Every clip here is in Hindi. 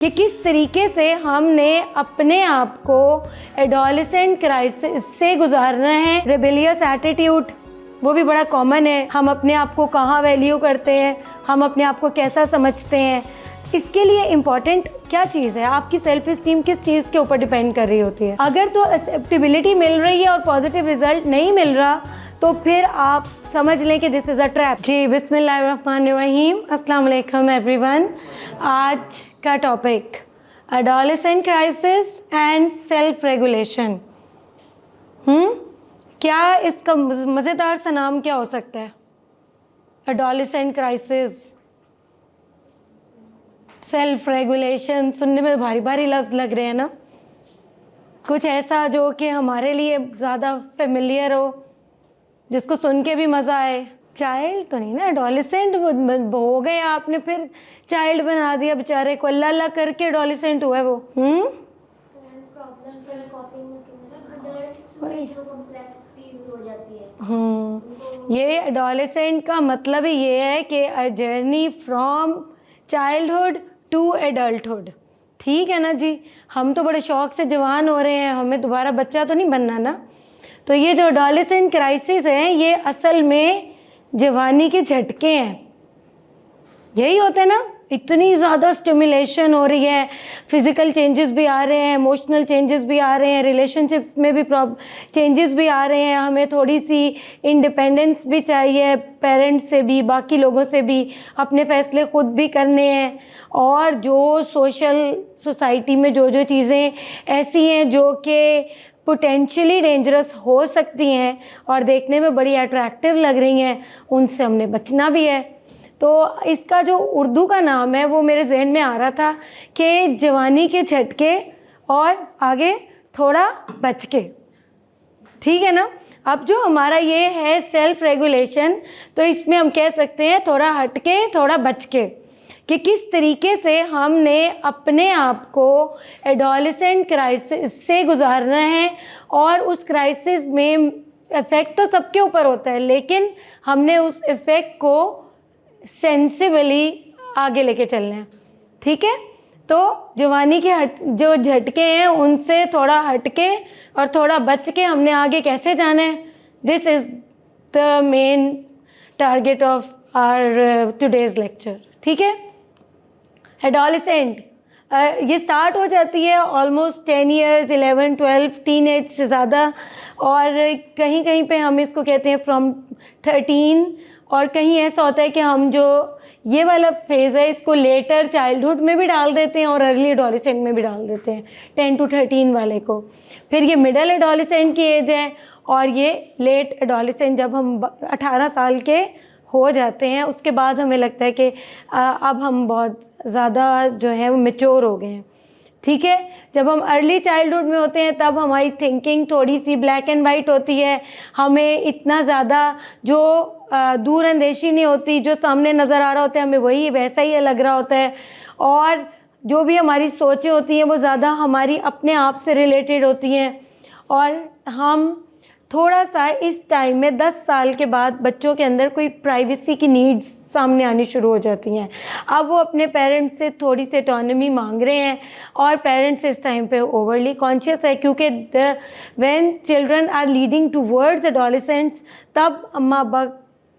कि किस तरीके से हमने अपने आप को एडोलेसेंट क्राइसिस से गुजारना है। रेबेलियस एटीट्यूड वो भी बड़ा कॉमन है। हम अपने आप को कहाँ वैल्यू करते हैं, हम अपने आप को कैसा समझते हैं, इसके लिए इम्पॉर्टेंट क्या चीज़ है, आपकी सेल्फ इस्टीम किस चीज़ के ऊपर डिपेंड कर रही होती है। अगर तो एक्सेप्टेबिलिटी मिल रही है और पॉजिटिव रिजल्ट नहीं मिल रहा तो फिर आप समझ लें कि दिस इज़ अ ट्रैप। जी बिस्मिल्लाहिर्रहमानिर्रहीम, अस्सलाम वालेकुम एवरीवन। आज का topic adolescent crisis and self regulation. क्या इसका मज़ेदार सा नाम क्या हो सकता है? एडोलेसेंट क्राइसिस, सेल्फ रेगुलेशन, सुनने में भारी भारी लफ्ज़ लग रहे हैं ना। कुछ ऐसा जो कि हमारे लिए ज़्यादा फेमिलियर हो, जिसको सुन के भी मज़ा आए। चाइल्ड तो नहीं ना, एडोलेसेंट हो गए आपने, फिर चाइल्ड बना दिया बेचारे को, अल्लाह अल्लाह करके एडोलेसेंट हुआ है वो। ये एडोलेसेंट का मतलब ही ये है कि a journey from childhood to adulthood. ठीक है ना जी, हम तो बड़े शौक से जवान हो रहे हैं, हमें दोबारा बच्चा तो नहीं बनना ना। तो ये जो एडोलेसेंट क्राइसिस है ये असल में जवानी के झटके हैं। यही होता है ना, इतनी ज़्यादा स्टिमुलेशन हो रही है, फिज़िकल चेंजेस भी आ रहे हैं, इमोशनल चेंजेस भी आ रहे हैं, रिलेशनशिप्स में भी चेंजेस भी आ रहे हैं, हमें थोड़ी सी इंडिपेंडेंस भी चाहिए, पेरेंट्स से भी, बाकी लोगों से भी, अपने फ़ैसले ख़ुद भी करने हैं। और जो सोसाइटी में जो चीज़ें ऐसी हैं जो कि पोटेंशियली डेंजरस हो सकती हैं और देखने में बड़ी अट्रैक्टिव लग रही हैं, उनसे हमने बचना भी है। तो इसका जो उर्दू का नाम है वो मेरे जहन में आ रहा था कि जवानी के झटके और आगे थोड़ा बच के। ठीक है ना। अब जो हमारा ये है सेल्फ रेगुलेशन, तो इसमें हम कह सकते हैं थोड़ा हट के थोड़ा बच के, कि किस तरीके से हमने अपने आप को एडोलेसेंट क्राइसिस से गुजारना है। और उस क्राइसिस में इफ़ेक्ट तो सबके ऊपर होता है, लेकिन हमने उस इफ़ेक्ट को सेंसिबली आगे लेके चलना है। ठीक है। तो जवानी के जो झटके हैं उनसे थोड़ा हटके और थोड़ा बच के हमने आगे कैसे जाना है, this is the main target of our today's lecture. ठीक है। एडोलेसेंट ये स्टार्ट हो जाती है ऑलमोस्ट 10 ईयर्स, 11, 12, टीन एज से ज़्यादा, और कहीं कहीं पे हम इसको कहते हैं फ्रॉम 13, और कहीं ऐसा होता है कि हम जो ये वाला फेज़ है इसको लेटर चाइल्डहुड में भी डाल देते हैं और अर्ली एडोलेसेंट में भी डाल देते हैं, 10 to 13 वाले को। फिर ये मिडल एडोलेसेंट की एज है, और ये लेट एडोलेसेंट जब हम 18 साल के हो जाते हैं, उसके बाद हमें लगता है कि अब हम बहुत ज़्यादा जो है वो मैच्योर हो गए हैं। ठीक है। जब हम अर्ली चाइल्डहुड में होते हैं तब हमारी थिंकिंग थोड़ी सी ब्लैक एंड वाइट होती है, हमें इतना ज़्यादा जो दूर अंदेशी नहीं होती, जो सामने नज़र आ रहा होता है हमें वही वैसा ही लग रहा होता है, और जो भी हमारी सोचें होती हैं वो ज़्यादा हमारी अपने आप से रिलेटेड होती हैं। और हम थोड़ा सा इस टाइम में 10 साल के बाद बच्चों के अंदर कोई प्राइवेसी की नीड्स सामने आनी शुरू हो जाती हैं। अब वो अपने पेरेंट्स से थोड़ी सी ऑटोनॉमी मांग रहे हैं, और पेरेंट्स इस टाइम पे ओवरली कॉन्शियस है, क्योंकि when children are leading towards adolescents, तब अम्मा अब्बा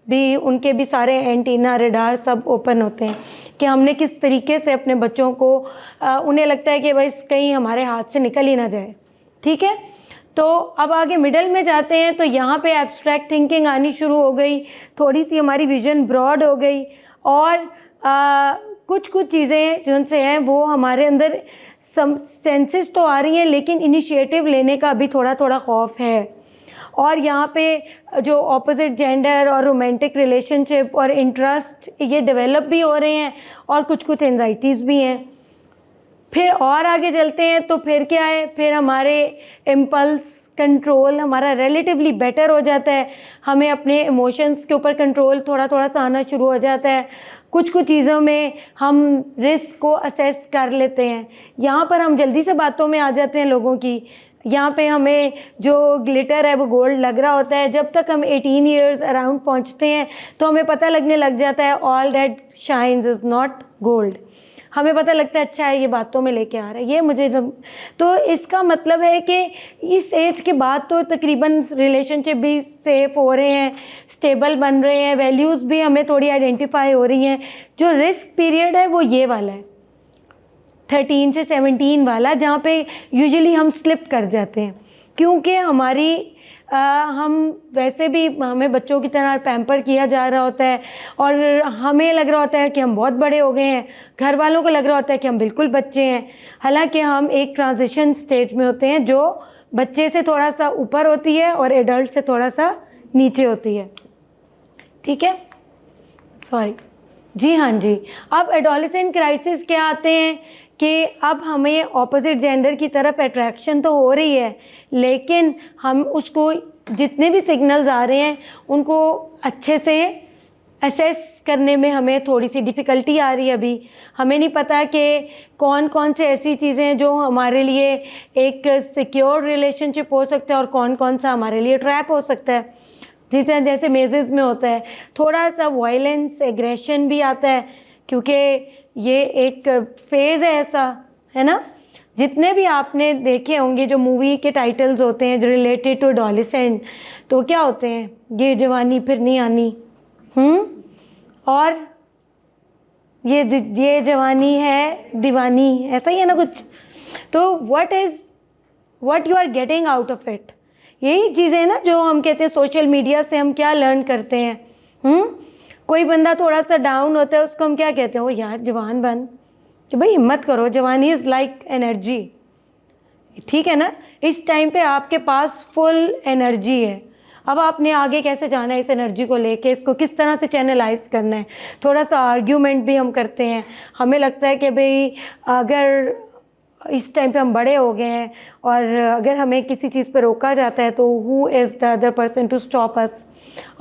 भी, उनके भी सारे एंटीना रेडार सब ओपन होते हैं कि हमने किस तरीके से अपने बच्चों को उन्हें लगता है कि भाई कहीं हमारे हाथ से निकल ही ना जाए। ठीक है। तो अब आगे मिडल में जाते हैं तो यहाँ पे एब्स्ट्रैक्ट थिंकिंग आनी शुरू हो गई, थोड़ी सी हमारी विजन ब्रॉड हो गई, और कुछ चीज़ें जो उनसे हैं वो हमारे अंदर सेंसेस तो आ रही हैं, लेकिन इनिशिएटिव लेने का अभी थोड़ा थोड़ा खौफ है। और यहाँ पे जो ऑपोजिट जेंडर और रोमांटिक रिलेशनशिप और इंटरेस्ट ये डेवलप भी हो रहे हैं, और कुछ एंजाइटीज़ भी हैं। फिर और आगे चलते हैं तो फिर क्या है, फिर हमारे इम्पल्स कंट्रोल हमारा रिलेटिवली बेटर हो जाता है, हमें अपने इमोशंस के ऊपर कंट्रोल थोड़ा थोड़ा सा आना शुरू हो जाता है, कुछ चीज़ों में हम रिस्क को असेस कर लेते हैं। यहाँ पर हम जल्दी से बातों में आ जाते हैं लोगों की। यहाँ पे हमें जो ग्लिटर है वो गोल्ड लग रहा होता है, जब तक हम 18 ईयर्स अराउंड पहुँचते हैं तो हमें पता लगने लग जाता है all that shines is not gold. हमें पता लगता है अच्छा है ये बातों में लेके आ रहा है ये मुझे जब, तो इसका मतलब है कि इस एज के बाद तो तकरीबन रिलेशनशिप भी सेफ हो रहे हैं, स्टेबल बन रहे हैं, वैल्यूज़ भी हमें थोड़ी आइडेंटिफाई हो रही हैं। जो रिस्क पीरियड है वो ये वाला है 13 से 17 वाला, जहाँ पे यूजुअली हम स्लिप कर जाते हैं, क्योंकि हम वैसे भी हमें बच्चों की तरह पैम्पर किया जा रहा होता है और हमें लग रहा होता है कि हम बहुत बड़े हो गए हैं, घर वालों को लग रहा होता है कि हम बिल्कुल बच्चे हैं, हालांकि हम एक ट्रांजिशन स्टेज में होते हैं जो बच्चे से थोड़ा सा ऊपर होती है और एडल्ट से थोड़ा सा नीचे होती है। ठीक है, सॉरी जी, हाँ जी। अब एडोलेसेंट क्राइसिस क्या आते हैं कि अब हमें ऑपोजिट जेंडर की तरफ अट्रैक्शन तो हो रही है, लेकिन हम उसको जितने भी सिग्नल्स आ रहे हैं उनको अच्छे से असेस करने में हमें थोड़ी सी डिफ़िकल्टी आ रही है। अभी हमें नहीं पता कि कौन कौन से ऐसी चीज़ें हैं जो हमारे लिए एक सिक्योर रिलेशनशिप हो सकता है और कौन कौन सा हमारे लिए ट्रैप हो सकता है। जैसे मेजेस में होता है थोड़ा सा वायलेंस, एग्रेशन भी आता है, क्योंकि ये एक फेज़ है ऐसा, है ना। जितने भी आपने देखे होंगे जो मूवी के टाइटल्स होते हैं जो रिलेटेड टू एडोलेसेंट, तो क्या होते हैं, ये जवानी फिर नहीं आनी, और ये जवानी है दीवानी, ऐसा ही है ना कुछ। तो what you are getting out of it, यही चीज़ें ना जो हम कहते हैं सोशल मीडिया से हम क्या लर्न करते हैं। कोई बंदा थोड़ा सा डाउन होता है उसको हम क्या कहते हैं, वो यार जवान बन, कि भाई हिम्मत करो, जवानी इज़ लाइक एनर्जी, ठीक है ना। इस टाइम पे आपके पास फुल एनर्जी है, अब आपने आगे कैसे जाना है इस एनर्जी को लेके, इसको किस तरह से चैनलाइज करना है। थोड़ा सा आर्ग्यूमेंट भी हम करते हैं, हमें लगता है कि भाई अगर इस टाइम पे हम बड़े हो गए हैं और अगर हमें किसी चीज़ पे रोका जाता है तो who is the other person to stop us.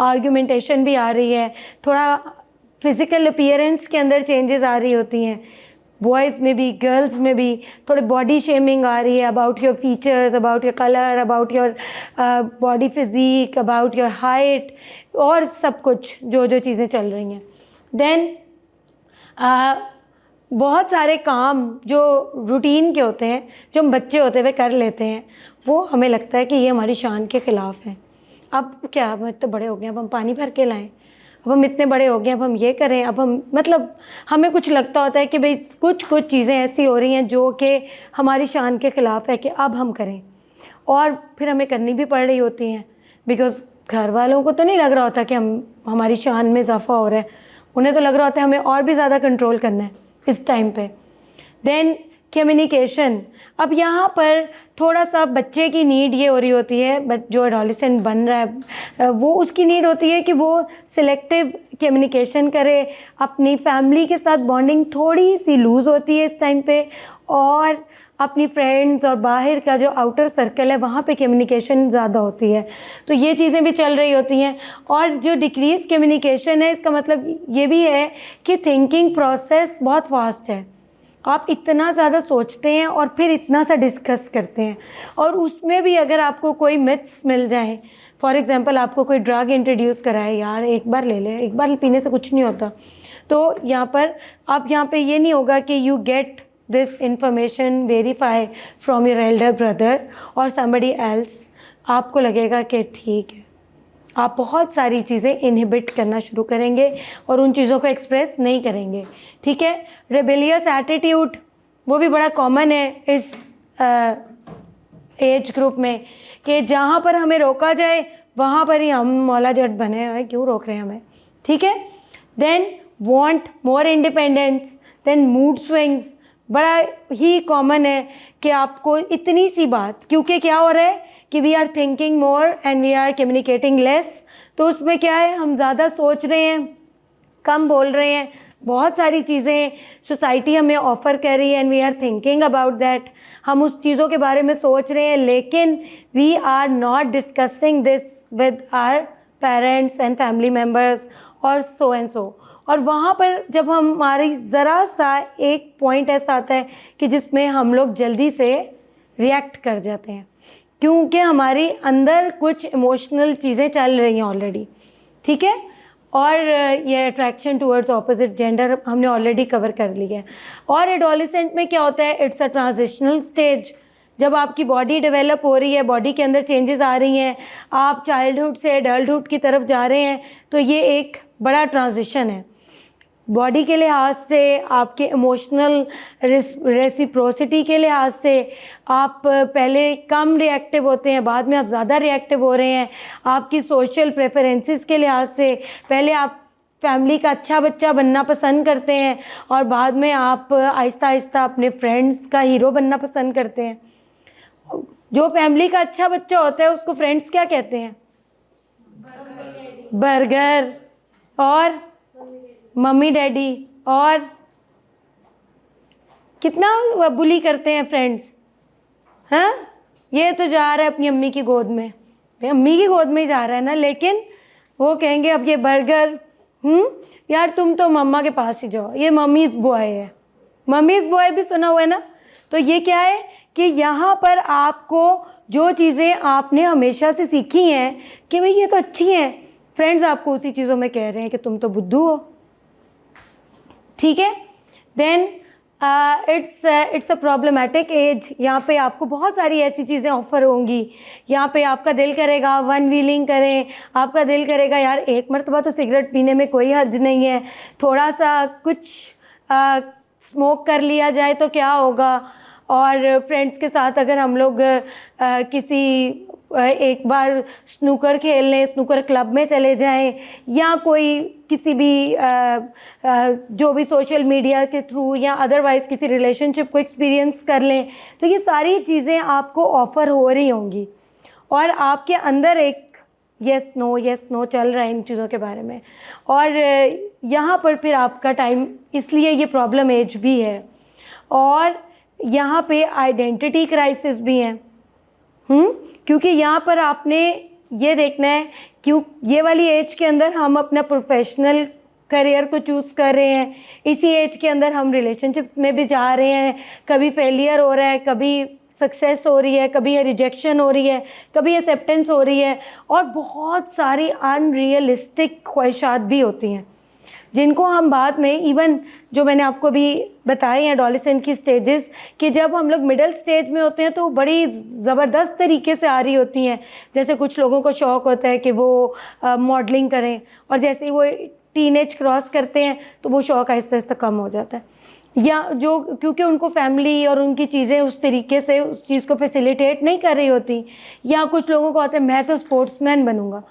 Argumentation भी आ रही है, थोड़ा फिज़िकल अपीयरेंस के अंदर चेंजेस आ रही होती हैं, बॉयज़ में भी गर्ल्स में भी थोड़ी बॉडी शेमिंग आ रही है about your features, about your colour, about your body physique, about your height, और सब कुछ जो जो चीज़ें चल रही हैं। देन बहुत सारे काम जो रूटीन के होते हैं, जो हम बच्चे होते हुए कर लेते हैं, वो हमें लगता है कि ये हमारी शान के ख़िलाफ़ हैं। अब क्या, हम इतने बड़े हो गए, अब हम पानी भर के लाएं, अब हम इतने बड़े हो गए, अब हम ये करें, अब हम मतलब हमें कुछ लगता होता है कि भाई कुछ चीज़ें ऐसी हो रही हैं जो कि हमारी शान के ख़िलाफ़ है कि अब हम करें, और फिर हमें करनी भी पड़ रही होती हैं, बिकॉज़ घर वालों को तो नहीं लग रहा होता कि हमारी शान में इजाफा हो रहा है, उन्हें तो लग रहा होता है हमें और भी ज़्यादा कंट्रोल करना है इस टाइम पे। देन कम्युनिकेशन, अब यहाँ पर थोड़ा सा बच्चे की नीड ये हो रही होती है, जो एडोलेसेंट बन रहा है वो उसकी नीड होती है कि वो सिलेक्टिव कम्युनिकेशन करे, अपनी फैमिली के साथ बॉन्डिंग थोड़ी सी लूज़ होती है इस टाइम पे, और अपनी फ्रेंड्स और बाहर का जो आउटर सर्कल है वहाँ पे कम्युनिकेशन ज़्यादा होती है, तो ये चीज़ें भी चल रही होती हैं। और जो डिक्रीज़ कम्युनिकेशन है, इसका मतलब ये भी है कि थिंकिंग प्रोसेस बहुत फास्ट है, आप इतना ज़्यादा सोचते हैं और फिर इतना सा डिस्कस करते हैं, और उसमें भी अगर आपको कोई मिथ्स मिल जाए, फॉर एग्ज़ाम्पल आपको कोई ड्रग इंट्रोड्यूस कराए, यार एक बार ले ले, एक बार पीने से कुछ नहीं होता, तो यहाँ पर ये नहीं होगा कि you get this information verify from your Elder brother और समबडी एल्स, आपको लगेगा कि ठीक है, आप बहुत सारी चीज़ें इनहिबिट करना शुरू करेंगे और उन चीज़ों को एक्सप्रेस नहीं करेंगे। ठीक है, रेबेलियस एटीट्यूड वो भी बड़ा कॉमन है इस एज ग्रुप में, कि जहाँ पर हमें रोका जाए वहाँ पर ही हम मौला जट बने हुए, क्यों रोक रहे हैं हमें। ठीक है, then want more independence, then mood swings बड़ा ही कॉमन है कि आपको इतनी सी बात, क्योंकि क्या हो रहा है कि we are thinking more and we are communicating less, तो उसमें क्या है, हम ज़्यादा सोच रहे हैं, कम बोल रहे हैं, बहुत सारी चीज़ें सोसाइटी हमें ऑफ़र कर रही है and we are thinking about that, हम उस चीज़ों के बारे में सोच रहे हैं, लेकिन we are not discussing this with our parents and family members और सो एंड सो। और वहाँ पर जब हमारी ज़रा सा एक पॉइंट ऐसा आता है कि जिसमें हम लोग जल्दी से रिएक्ट कर जाते हैं, क्योंकि हमारे अंदर कुछ इमोशनल चीज़ें चल रही हैं ऑलरेडी। ठीक है, और ये अट्रैक्शन टूवर्ड्स ऑपोजिट जेंडर हमने ऑलरेडी कवर कर लिया है। और एडोलेसेंट में क्या होता है, इट्स अ ट्रांजिशनल स्टेज। जब आपकी बॉडी डेवलप हो रही है, बॉडी के अंदर चेंजेस आ रही हैं, आप चाइल्डहुड से एडल्टहुड की तरफ जा रहे हैं, तो ये एक बड़ा ट्रांजिशन है। बॉडी के लिहाज से, आपके इमोशनल रेसिप्रोसिटी के लिहाज से आप पहले कम रिएक्टिव होते हैं, बाद में आप ज़्यादा रिएक्टिव हो रहे हैं। आपकी सोशल प्रेफरेंसेस के लिहाज से पहले आप फैमिली का अच्छा बच्चा बनना पसंद करते हैं और बाद में आप आहिस्ता आहिस्ता अपने फ्रेंड्स का हीरो बनना पसंद करते हैं। जो फैमिली का अच्छा बच्चा होता है उसको फ्रेंड्स क्या कहते हैं? बर्गर। और मम्मी डैडी। और कितना बुली करते हैं फ्रेंड्स, हाँ ये तो जा रहा है अपनी अम्मी की गोद में, भाई अम्मी की गोद में ही जा रहा है ना, लेकिन वो कहेंगे अब ये बर्गर, यार तुम तो मम्मा के पास ही जाओ, ये मम्मीज़ बॉय है। मम्मीज़ बॉय भी सुना हुआ है ना। तो ये क्या है कि यहाँ पर आपको जो चीज़ें आपने हमेशा से सीखी हैं कि भाई ये तो अच्छी हैं, फ्रेंड्स आपको उसी चीज़ों में कह रहे हैं कि तुम तो बुद्धू हो। ठीक है, then it's a problematic age. यहाँ पे आपको बहुत सारी ऐसी चीज़ें ऑफ़र होंगी। यहाँ पे आपका दिल करेगा वन व्हीलिंग करें, आपका दिल करेगा यार एक मरतबा तो सिगरेट पीने में कोई हर्ज नहीं है, थोड़ा सा कुछ स्मोक कर लिया जाए तो क्या होगा। और फ्रेंड्स के साथ अगर हम लोग किसी एक बार स्नूकर खेलने, स्नूकर क्लब में चले जाएं, या कोई किसी भी जो भी सोशल मीडिया के थ्रू या अदरवाइज़ किसी रिलेशनशिप को एक्सपीरियंस कर लें, तो ये सारी चीज़ें आपको ऑफ़र हो रही होंगी और आपके अंदर एक यस नो चल रहा है इन चीज़ों के बारे में। और यहाँ पर फिर आपका टाइम, इसलिए ये प्रॉब्लम एज भी है। और यहाँ पे आइडेंटिटी क्राइसिस भी हैं, क्योंकि यहाँ पर आपने ये देखना है क्यों ये वाली एज के अंदर हम अपना प्रोफेशनल करियर को चूज़ कर रहे हैं, इसी एज के अंदर हम रिलेशनशिप्स में भी जा रहे हैं, कभी फेलियर हो रहा है, कभी सक्सेस हो रही है, कभी रिजेक्शन हो रही है, कभी एक्सेप्टेंस हो रही है, और बहुत सारी अनरियलिस्टिक ख्वाहिशात भी होती हैं जिनको हम बाद में, इवन जो मैंने आपको भी बताई हैं एडोलेसेंट की स्टेजेस, कि जब हम लोग मिडिल स्टेज में होते हैं तो बड़ी ज़बरदस्त तरीके से आ रही होती हैं। जैसे कुछ लोगों को शौक़ होता है कि वो मॉडलिंग करें, और जैसे ही वो टीनेज क्रॉस करते हैं तो वो शौक़ आहिस्ता आहिस्ता कम हो जाता है, या जो क्योंकि उनको फैमिली और उनकी चीज़ें उस तरीके से उस चीज़ को फैसिलिटेट नहीं कर रही होती। या कुछ लोगों को होता है मैं तो स्पोर्ट्समैन बनूँगा,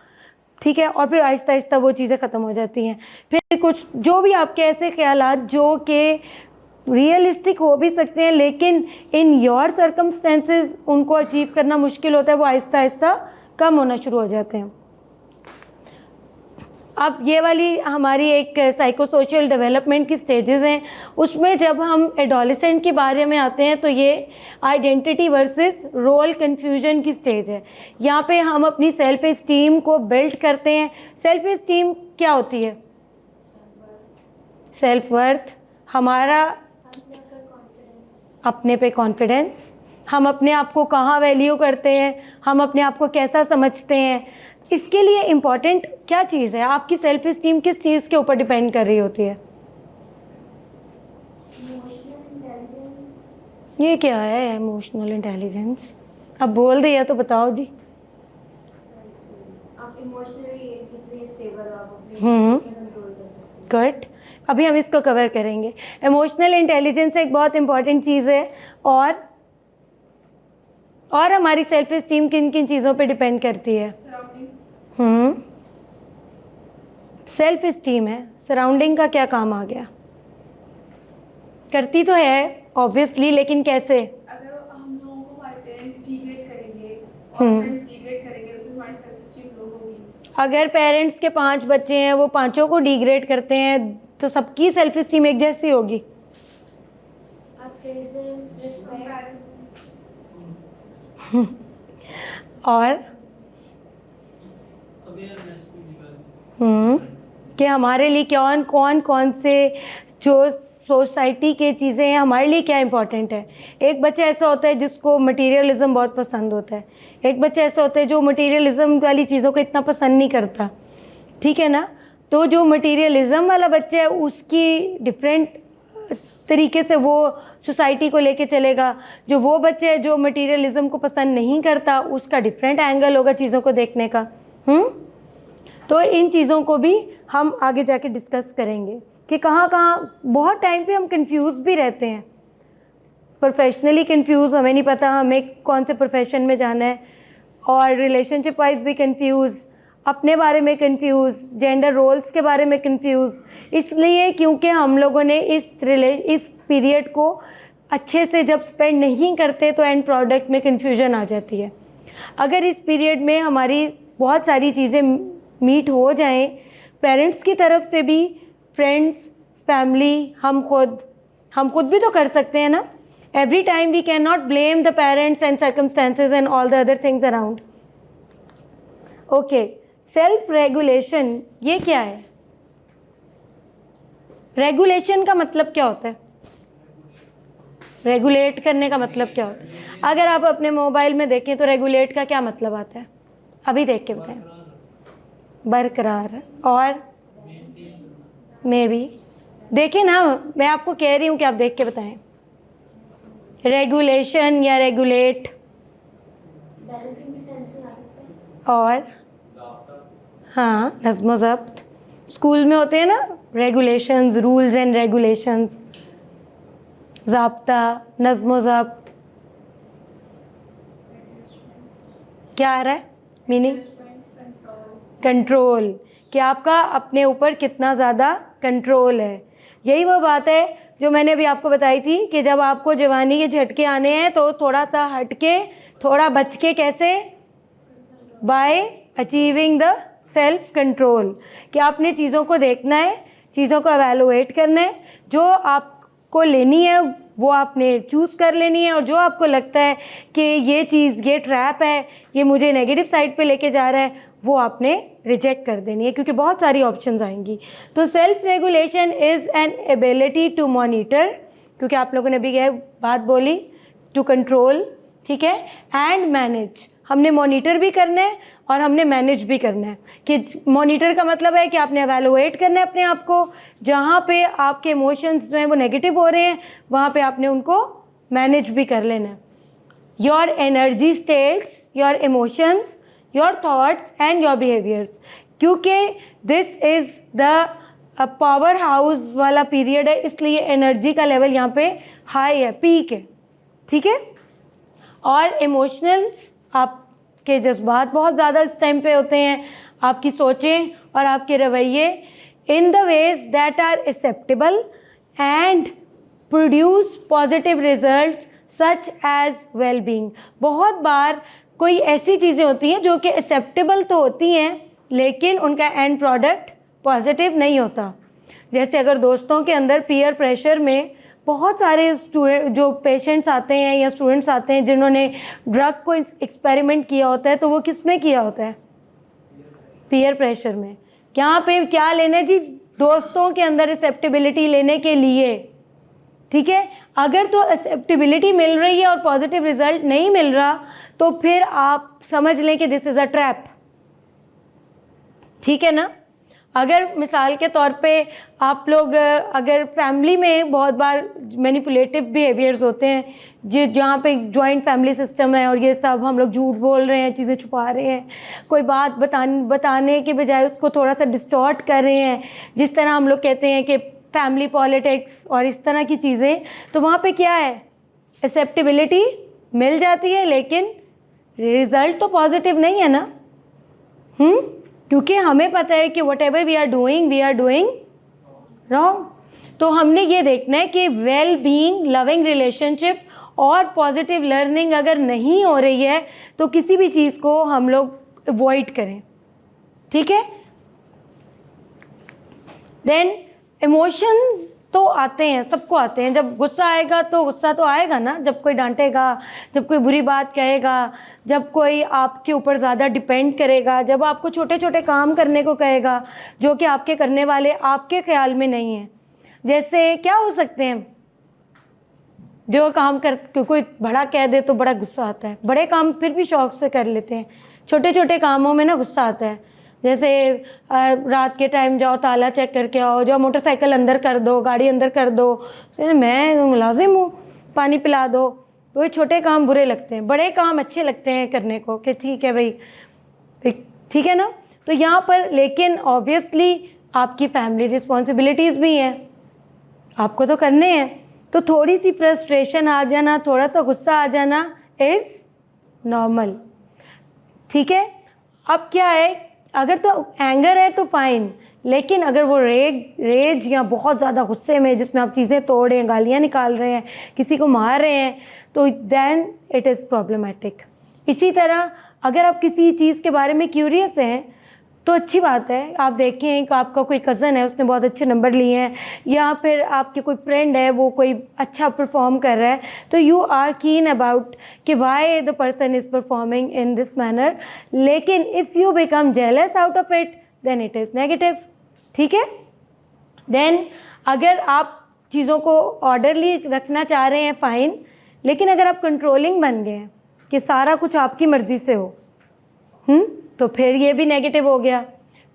ठीक है, और फिर आहिस्ता आहिस्ता वो चीज़ें ख़त्म हो जाती हैं। फिर कुछ जो भी आपके ऐसे ख्यालात जो कि रियलिस्टिक हो भी सकते हैं लेकिन इन योर सर्कमस्टेंसेस उनको अचीव करना मुश्किल होता है, वो आहिस्ता आहिस्ता कम होना शुरू हो जाते हैं। अब ये वाली हमारी एक साइको सोशल डेवलपमेंट की स्टेजेस हैं, उसमें जब हम एडोलेसेंट के बारे में आते हैं तो ये आइडेंटिटी वर्सेस रोल कन्फ्यूजन की स्टेज है। यहाँ पे हम अपनी सेल्फ इस्टीम को बिल्ड करते हैं। सेल्फ इस्टीम क्या होती है? सेल्फ वर्थ, हमारा अपने पे कॉन्फिडेंस, हम अपने आप को कहाँ वैल्यू करते हैं, हम अपने आप को कैसा समझते हैं। इसके लिए इम्पॉर्टेंट क्या चीज़ है? आपकी सेल्फ इस्टीम किस चीज़ के ऊपर डिपेंड कर रही होती है? ये क्या है इमोशनल इंटेलिजेंस? अब बोल दिया तो बताओ जी। आप इमोशनली कितनी स्टेबल हो, आप अपने कंट्रोल कर सकते हैं। गुड, अभी हम इसको कवर करेंगे। इमोशनल इंटेलिजेंस एक बहुत इम्पॉर्टेंट चीज़ है। और हमारी सेल्फ इस्टीम किन किन चीज़ों पे डिपेंड करती है? सेल्फ इस्टीम है, सराउंडिंग का क्या काम आ गया? करती तो है ऑब्वियसली, लेकिन कैसे? अगर हम लोगों को हमारे पेरेंट्स डिग्रेड करेंगे और फ्रेंड्स डिग्रेड करेंगे, उससे हमारी सेल्फ इस्टीम लो होगी। अगर पेरेंट्स के 5 बच्चे हैं, वो पांचों को डिग्रेड करते हैं, तो सबकी सेल्फ इस्टीम एक जैसी होगी? और कि हमारे लिए कौन से जो सोसाइटी के चीज़ें हैं हमारे लिए क्या इम्पोर्टेंट है। एक बच्चा ऐसा होता है जिसको मटेरियलिज्म बहुत पसंद होता है, एक बच्चा ऐसा होता है जो मटेरियलिज्म वाली चीज़ों को इतना पसंद नहीं करता, ठीक है ना। तो जो मटीरियलिज्म वाला बच्चा है उसकी डिफरेंट तरीके से वो सोसाइटी को लेके चलेगा। जो वो बच्चे है जो मटीरियलिज्म को पसंद नहीं करता उसका डिफरेंट एंगल होगा चीज़ों को देखने का। तो इन चीज़ों को भी हम आगे जाके डिस्कस करेंगे कि कहाँ कहाँ बहुत टाइम पे हम कंफ्यूज भी रहते हैं, प्रोफेशनली कंफ्यूज, हमें नहीं पता हमें कौन से प्रोफेशन में जाना है, और रिलेशनशिप वाइज भी कंफ्यूज, अपने बारे में कंफ्यूज, जेंडर रोल्स के बारे में कंफ्यूज, इसलिए क्योंकि हम लोगों ने इस पीरियड को अच्छे से जब स्पेंड नहीं करते तो एंड प्रोडक्ट में कंफ्यूजन आ जाती है। अगर इस पीरियड में हमारी बहुत सारी चीज़ें मीट हो जाएं, पेरेंट्स की तरफ से भी, फ्रेंड्स, फैमिली, हम खुद भी तो कर सकते हैं ना। Every time we can not blame the parents and circumstances and all the other things around. Okay, self regulation ये क्या है? रेगुलेशन का मतलब क्या होता है? रेगुलेट करने का मतलब क्या होता है? अगर आप अपने मोबाइल में देखें तो रेगुलेट का क्या मतलब आता है? अभी देख के बताएं। बरकरार और मे बी, देखिए ना, मैं आपको कह रही हूँ कि आप देख के बताएं। रेगुलेशन या रेगुलेट बैलेंसिंग के सेंस में आ सकता है। और हाँ, नज़्म ज़ब्त स्कूल में होते हैं ना, रेगुलेशंस, रूल्स एंड रेगुलेशंस, ज़ाब्ता, नज़्म ज़ब्त। क्या आ रहा है मीनिंग? कंट्रोल, कि आपका अपने ऊपर कितना ज़्यादा कंट्रोल है। यही वो बात है जो मैंने अभी आपको बताई थी कि जब आपको जवानी के झटके आने हैं तो थोड़ा सा हट के, थोड़ा बच के, कैसे? Bye achieving the self control, कि आपने चीज़ों को देखना है, चीज़ों को एवेलुएट करना है, जो आपको लेनी है वो आपने चूज़ कर लेनी है, और जो आपको लगता है कि ये चीज़, ये ट्रैप है, ये मुझे नेगेटिव साइड पे लेके जा रहा है, वो आपने रिजेक्ट कर देनी है, क्योंकि बहुत सारी ऑप्शंस आएंगी। तो self regulation is an ability to monitor, क्योंकि आप लोगों ने भी यह बात बोली, टू कंट्रोल, ठीक है, एंड मैनेज। हमने मॉनिटर भी करना है और हमने मैनेज भी करना है। कि मॉनिटर का मतलब है कि आपने एवेलुएट करना है अपने आप को, जहाँ पे आपके इमोशंस जो हैं वो नेगेटिव हो रहे हैं वहाँ पे आपने उनको मैनेज भी कर लेना है। Your energy states, your emotions, your thoughts and your behaviours, क्योंकि this is the powerhouse वाला पीरियड है, इसलिए एनर्जी का लेवल यहाँ पे हाई है, पीक है, ठीक है। और इमोशनल्स, आपके जज्बात बहुत ज़्यादा इस टाइम पे होते हैं, आपकी सोचें और आपके रवैये, in the ways that are acceptable and produce positive result such as well being. बहुत बार कोई ऐसी चीज़ें होती हैं जो कि एक्सेप्टेबल तो होती हैं लेकिन उनका एंड प्रोडक्ट पॉजिटिव नहीं होता। जैसे अगर दोस्तों के अंदर पीयर प्रेशर में बहुत सारे स्टूडेंट जो पेशेंट्स आते हैं या स्टूडेंट्स आते हैं जिन्होंने ड्रग को एक्सपेरिमेंट किया होता है, तो वो किस में किया होता है? पीयर प्रेशर में। यहाँ पे क्या लेना जी? दोस्तों के अंदर एक्सेप्टेबिलिटी लेने के लिए, ठीक है। अगर तो एक्सेप्टेबिलिटी मिल रही है और पॉजिटिव रिजल्ट नहीं मिल रहा तो फिर आप समझ लें कि दिस इज़ अ ट्रैप, ठीक है ना। अगर मिसाल के तौर पे आप लोग, अगर फैमिली में बहुत बार मैनिपुलेटिव बिहेवियर्स होते हैं, जहाँ पे जॉइंट फैमिली सिस्टम है और ये सब हम लोग झूठ बोल रहे हैं, चीज़ें छुपा रहे हैं, कोई बात बताने के बजाय उसको थोड़ा सा डिस्टॉर्ट कर रहे हैं, जिस तरह हम लोग कहते हैं कि फैमिली पॉलिटिक्स और इस तरह की चीज़ें, तो वहाँ पे क्या है? एक्सेप्टेबिलिटी मिल जाती है लेकिन रिज़ल्ट तो पॉजिटिव नहीं है ना। क्योंकि हमें पता है कि whatever we are doing wrong. तो हमने ये देखना है कि वेल बीइंग, लविंग रिलेशनशिप और पॉजिटिव लर्निंग अगर नहीं हो रही है तो किसी भी चीज़ को हम लोग अवॉइड करें, ठीक है। देन इमोशंस तो आते हैं, सबको आते हैं। जब गुस्सा आएगा तो गुस्सा तो आएगा ना, जब कोई डांटेगा, जब कोई बुरी बात कहेगा, जब कोई आपके ऊपर ज़्यादा डिपेंड करेगा, जब आपको छोटे छोटे काम करने को कहेगा जो कि आपके करने वाले आपके ख्याल में नहीं है। जैसे क्या हो सकते हैं, जो काम कर कोई बड़ा कह दे तो बड़ा गुस्सा आता है, बड़े काम फिर भी शौक से कर लेते हैं, छोटे छोटे कामों में ना गुस्सा आता है। जैसे रात के टाइम जाओ, ताला चेक करके आओ, जाओ मोटरसाइकिल अंदर कर दो, गाड़ी अंदर कर दो, तो मैं मुलाजिम हूँ, पानी पिला दो। तो ये छोटे काम बुरे लगते हैं, बड़े काम अच्छे लगते हैं करने को कि ठीक है भाई, ठीक है ना। तो यहाँ पर लेकिन ऑब्वियसली आपकी फैमिली रिस्पॉन्सिबिलिटीज़ भी हैं, आपको तो करने हैं। तो थोड़ी सी फ्रस्ट्रेशन आ जाना, थोड़ा सा गुस्सा आ जाना इज़ नॉर्मल, ठीक है। अब क्या है, अगर तो एंगर है तो फाइन, लेकिन अगर वो रेज या बहुत ज़्यादा गुस्से में जिसमें आप चीज़ें तोड़ रहे हैं, गालियाँ निकाल रहे हैं, किसी को मार रहे हैं, तो देन इट इज़ प्रॉब्लमेटिक। इसी तरह अगर आप किसी चीज़ के बारे में क्यूरियस हैं तो अच्छी बात है। आप देखें कि आपका कोई कज़न है, उसने बहुत अच्छे नंबर लिए हैं, या फिर आपके कोई फ्रेंड है, वो कोई अच्छा परफॉर्म कर रहा है, तो यू आर कीन अबाउट कि why the person is performing in this manner. लेकिन if you become jealous out of it then it is negative, ठीक है। देन अगर आप चीज़ों को ऑर्डरली रखना चाह रहे हैं फ़ाइन, लेकिन अगर आप कंट्रोलिंग बन गए हैं कि सारा कुछ आपकी मर्ज़ी से हो, तो फिर ये भी नेगेटिव हो गया।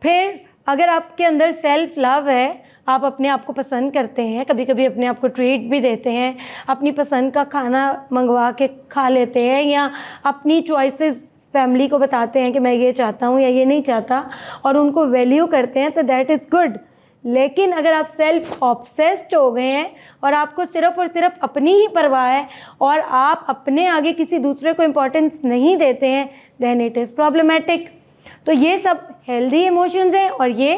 फिर अगर आपके अंदर सेल्फ लव है, आप अपने आप को पसंद करते हैं, कभी कभी अपने आप को ट्रीट भी देते हैं, अपनी पसंद का खाना मंगवा के खा लेते हैं, या अपनी चॉइसेस फैमिली को बताते हैं कि मैं ये चाहता हूँ या ये नहीं चाहता, और उनको वैल्यू करते हैं, तो दैट इज़ गुड। लेकिन अगर आप सेल्फ ऑब्सेस्ड हो गए हैं और आपको सिर्फ़ और सिर्फ अपनी ही परवाह है और आप अपने आगे किसी दूसरे को इम्पोर्टेंस नहीं देते हैं, देन इट इज़ प्रॉब्लमेटिक। तो ये सब हेल्दी इमोशंस हैं और ये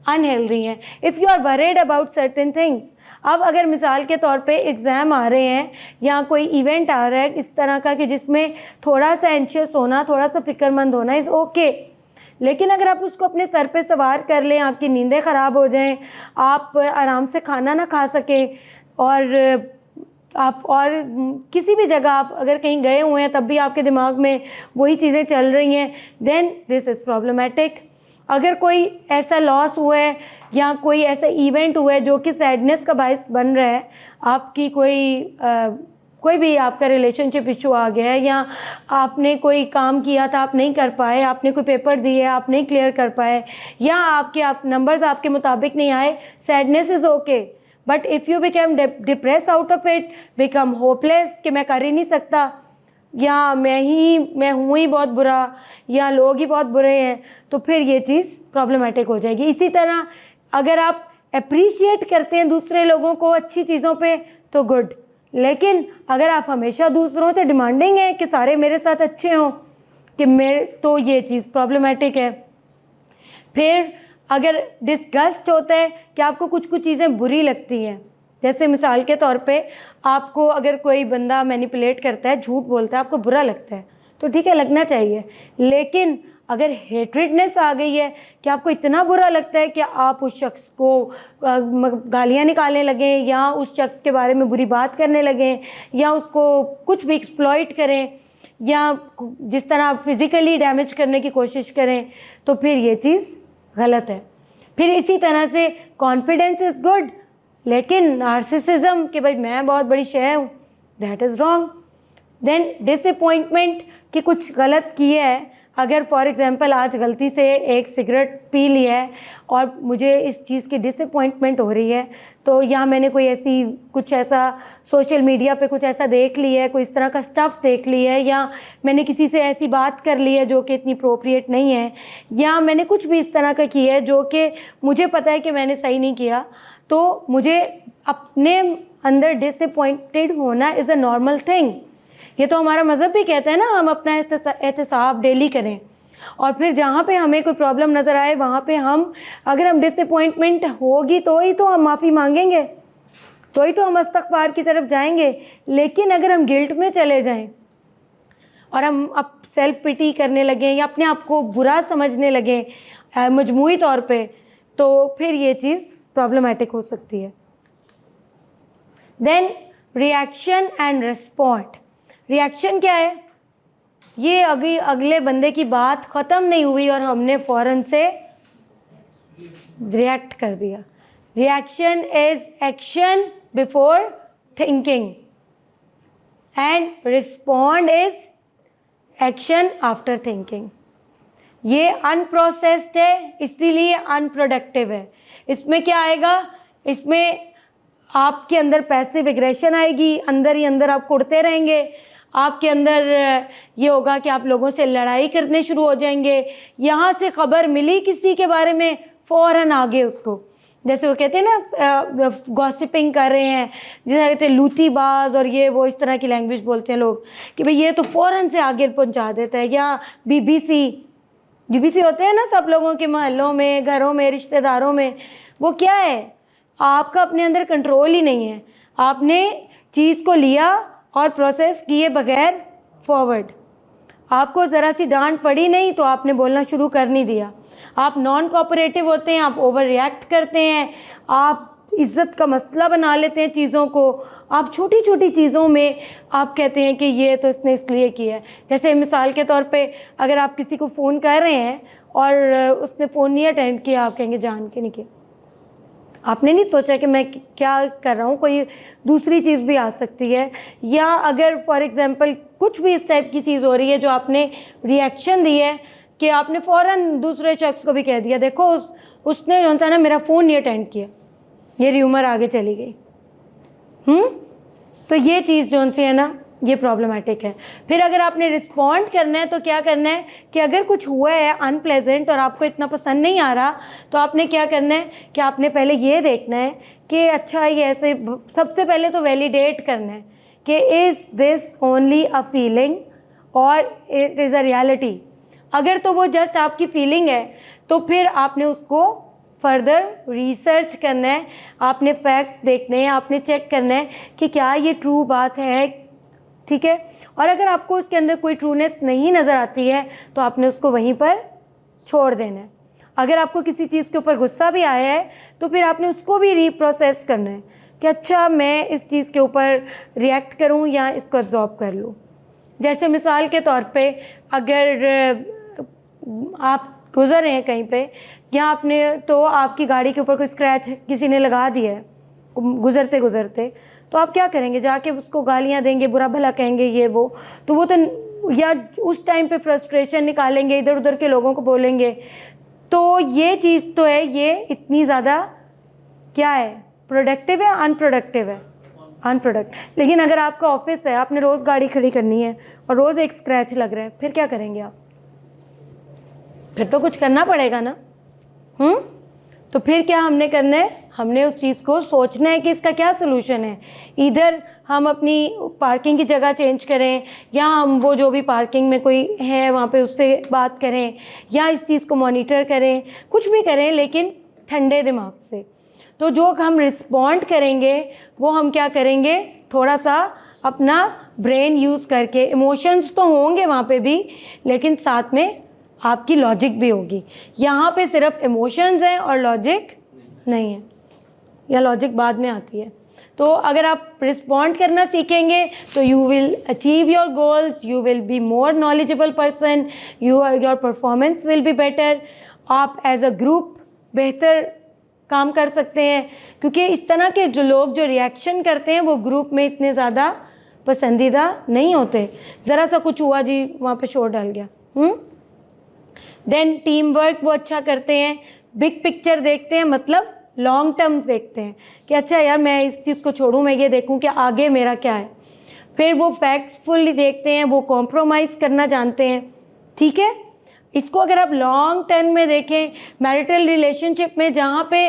अनहेल्दी हैं। If you are worried about certain things, अब अगर मिसाल के तौर पे एग्ज़ाम आ रहे हैं या कोई इवेंट आ रहा है इस तरह का कि जिसमें थोड़ा सा एंशियस होना, थोड़ा सा फिक्रमंद होना इज़ ओके, लेकिन अगर आप उसको अपने सर पे सवार कर लें, आपकी नींदें ख़राब हो जाएं, आप आराम से खाना ना खा सकें, और आप और किसी भी जगह आप अगर कहीं गए हुए हैं तब भी आपके दिमाग में वही चीज़ें चल रही हैं, देन दिस इज़ प्रॉब्लमेटिक। अगर कोई ऐसा लॉस हुआ है या कोई ऐसा इवेंट हुआ है जो कि सैडनेस का बायस बन रहा है, आपकी कोई भी आपका रिलेशनशिप इशू आ गया है, या आपने कोई काम किया था आप नहीं कर पाए, आपने कोई पेपर दिए आप नहीं क्लियर कर पाए, या आप नंबर्स आपके मुताबिक नहीं आए, sadness is okay. But if you become depress out of it, become hopeless कि मैं कर ही नहीं सकता, या मैं हूँ ही बहुत बुरा, या लोग ही बहुत बुरे हैं, तो फिर ये चीज़ प्रॉब्लमेटिक हो जाएगी। इसी तरह अगर आप अप्रिशिएट करते हैं दूसरे लोगों को अच्छी चीज़ों पे तो गुड, लेकिन अगर आप हमेशा दूसरों से डिमांडिंग हैं कि सारे मेरे साथ अच्छे हों तो ये चीज़ प्रॉब्लमेटिक है। फिर अगर डिस्गस्ट होता है कि आपको कुछ चीज़ें बुरी लगती हैं, जैसे मिसाल के तौर पे आपको अगर कोई बंदा मैनिपुलेट करता है, झूठ बोलता है, आपको बुरा लगता है, तो ठीक है लगना चाहिए। लेकिन अगर हेट्रेडनेस आ गई है कि आपको इतना बुरा लगता है कि आप उस शख्स को गालियाँ निकालने लगें, या उस शख्स के बारे में बुरी बात करने लगें, या उसको कुछ भी एक्सप्लॉइट करें, या जिस तरह आप फिज़िकली डैमेज करने की कोशिश करें, तो फिर ये चीज़ गलत है। फिर इसी तरह से कॉन्फिडेंस इज़ गुड, लेकिन नार्सिसिज्म कि भाई मैं बहुत बड़ी शय हूँ, that is wrong. Then disappointment कि कुछ गलत किया है, अगर फॉर एग्ज़ाम्पल आज गलती से एक सिगरेट पी लिया है और मुझे इस चीज़ की डिसअपॉइंटमेंट हो रही है, तो या मैंने कुछ ऐसा सोशल मीडिया पे कुछ ऐसा देख लिया है, कोई इस तरह का स्टफ़ देख लिया है, या मैंने किसी से ऐसी बात कर ली है जो कि इतनी अप्रोप्रिएट नहीं है, या मैंने कुछ भी इस तरह का किया है जो कि मुझे पता है कि मैंने सही नहीं किया, तो मुझे अपने अंदर डिसअपॉइंटेड होना इज़ अ नॉर्मल थिंग। ये तो हमारा मज़हब भी कहता है ना, हम अपना एहतिसाब डेली करें, और फिर जहाँ पे हमें कोई प्रॉब्लम नज़र आए वहाँ पे अगर हम डिसअपॉइंटमेंट होगी तो ही तो हम माफ़ी मांगेंगे, तो ही तो हम इस्तग़फ़ार की तरफ जाएंगे। लेकिन अगर हम गिल्ट में चले जाएं और हम अब सेल्फ पिटी करने लगें या अपने आप को बुरा समझने लगें मजमूई तौर पे, तो फिर ये चीज़ प्रॉब्लमेटिक हो सकती है। Then reaction and respond. Reaction क्या है? ये अगले बंदे की बात ख़त्म नहीं हुई और हमने फ़ौरन से रिएक्ट कर दिया। Reaction is action before thinking and respond is action after thinking. ये अनप्रोसेस्ड है, इसीलिए अनप्रोडक्टिव है। इसमें क्या आएगा, इसमें आपके अंदर पैसिव एग्रेशन आएगी, अंदर ही अंदर आप कुड़ते रहेंगे, आपके अंदर ये होगा कि आप लोगों से लड़ाई करने शुरू हो जाएंगे। यहाँ से खबर मिली किसी के बारे में, फ़ौरन आगे उसको, जैसे वो कहते हैं ना गॉसिपिंग कर रहे हैं, जैसे कहते हैं लूतीबाज और ये वो, इस तरह की लैंग्वेज बोलते हैं लोग कि भाई ये तो फ़ौरन से आगे पहुंचा देता है। या बीबीसी होते हैं ना सब लोगों के मोहल्लों में, घरों में, रिश्तेदारों में, वो क्या है, आपका अपने अंदर कंट्रोल ही नहीं है। आपने चीज़ को लिया और प्रोसेस किए बगैर फॉरवर्ड, आपको ज़रा सी डांट पड़ी नहीं तो आपने बोलना शुरू कर नहीं दिया। आप नॉन कोऑपरेटिव होते हैं, आप ओवर रिएक्ट करते हैं, आप इज़्ज़त का मसला बना लेते हैं चीज़ों को, आप छोटी छोटी चीज़ों में आप कहते हैं कि ये तो इसने इसलिए किया है। जैसे मिसाल के तौर पे अगर आप किसी को फ़ोन कर रहे हैं और उसने फ़ोन नहीं अटेंड किया, आप कहेंगे जान के नहीं किया, आपने नहीं सोचा कि मैं क्या कर रहा हूँ, कोई दूसरी चीज़ भी आ सकती है। या अगर फॉर एग्ज़ाम्पल कुछ भी इस टाइप की चीज़ हो रही है जो आपने रिएक्शन दी है कि आपने फ़ौरन दूसरे शख्स को भी कह दिया, देखो उसने जो था ना मेरा फ़ोन नहीं अटेंड किया, ये र्यूमर आगे चली गई। तो ये चीज़ जो सी है ना, ये प्रॉब्लमेटिक है। फिर अगर आपने रिस्पॉन्ड करना है तो क्या करना है कि अगर कुछ हुआ है अनप्लेजेंट और आपको इतना पसंद नहीं आ रहा, तो आपने क्या करना है कि आपने पहले ये देखना है कि अच्छा ये ऐसे, सबसे पहले तो वैलिडेट करना है कि is this only a feeling और इट इज़ अ रियलिटी। अगर तो वो जस्ट आपकी फीलिंग है तो फिर आपने उसको फर्दर रिसर्च करना है, आपने फैक्ट देखने हैं, आपने चेक करना है कि क्या ये ट्रू बात है, ठीक है। और अगर आपको उसके अंदर कोई ट्रूनेस नहीं नज़र आती है तो आपने उसको वहीं पर छोड़ देना है। अगर आपको किसी चीज़ के ऊपर गुस्सा भी आया है तो फिर आपने उसको भी रीप्रोसेस करना है कि अच्छा मैं इस चीज़ के ऊपर रिएक्ट करूं या इसको एब्जॉर्ब कर लूं। जैसे मिसाल के तौर पे अगर आप गुज़र रहे हैं कहीं पे, या आपने तो आपकी गाड़ी के ऊपर कोई स्क्रैच किसी ने लगा दिया है गुज़रते गुज़रते, तो आप क्या करेंगे, जाके उसको गालियाँ देंगे, बुरा भला कहेंगे, ये वो, तो वो तो, या उस टाइम पे फ्रस्ट्रेशन निकालेंगे, इधर उधर के लोगों को बोलेंगे। तो ये चीज़ तो है, ये इतनी ज़्यादा क्या है, प्रोडक्टिव है, अनप्रोडक्टिव है, अनप्रोडक्ट। लेकिन अगर आपका ऑफिस है, आपने रोज़ गाड़ी खड़ी करनी है और रोज़ एक स्क्रैच लग रहा है, फिर क्या करेंगे आप, फिर तो कुछ करना पड़ेगा ना। तो फिर क्या हमने करना है, हमने उस चीज़ को सोचना है कि इसका क्या सलूशन है। इधर हम अपनी पार्किंग की जगह चेंज करें, या हम वो जो भी पार्किंग में कोई है वहाँ पे उससे बात करें, या इस चीज़ को मॉनिटर करें, कुछ भी करें लेकिन ठंडे दिमाग से। तो जो हम रिस्पॉन्ड करेंगे वो हम क्या करेंगे, थोड़ा सा अपना ब्रेन यूज़ करके। इमोशंस तो होंगे वहाँ पे भी, लेकिन साथ में आपकी लॉजिक भी होगी। यहाँ पे सिर्फ इमोशंस हैं और लॉजिक नहीं है, या लॉजिक बाद में आती है। तो अगर आप रिस्पॉन्ड करना सीखेंगे तो you will achieve your goals, you will be more knowledgeable person, your performance will be better. आप एज अ ग्रुप बेहतर काम कर सकते हैं, क्योंकि इस तरह के जो लोग जो रिएक्शन करते हैं वो ग्रुप में इतने ज़्यादा पसंदीदा नहीं होते। ज़रा सा कुछ हुआ जी, वहाँ पे शोर डाल गया। देन टीम वर्क वो अच्छा करते हैं, बिग पिक्चर देखते हैं, मतलब लॉन्ग टर्म देखते हैं कि अच्छा यार मैं इस चीज़ को छोड़ूं, मैं ये देखूं कि आगे मेरा क्या है। फिर वो फैक्ट्सफुली देखते हैं, वो कॉम्प्रोमाइज़ करना जानते हैं, ठीक है। इसको अगर आप लॉन्ग टर्म में देखें, मैरिटल रिलेशनशिप में जहाँ पे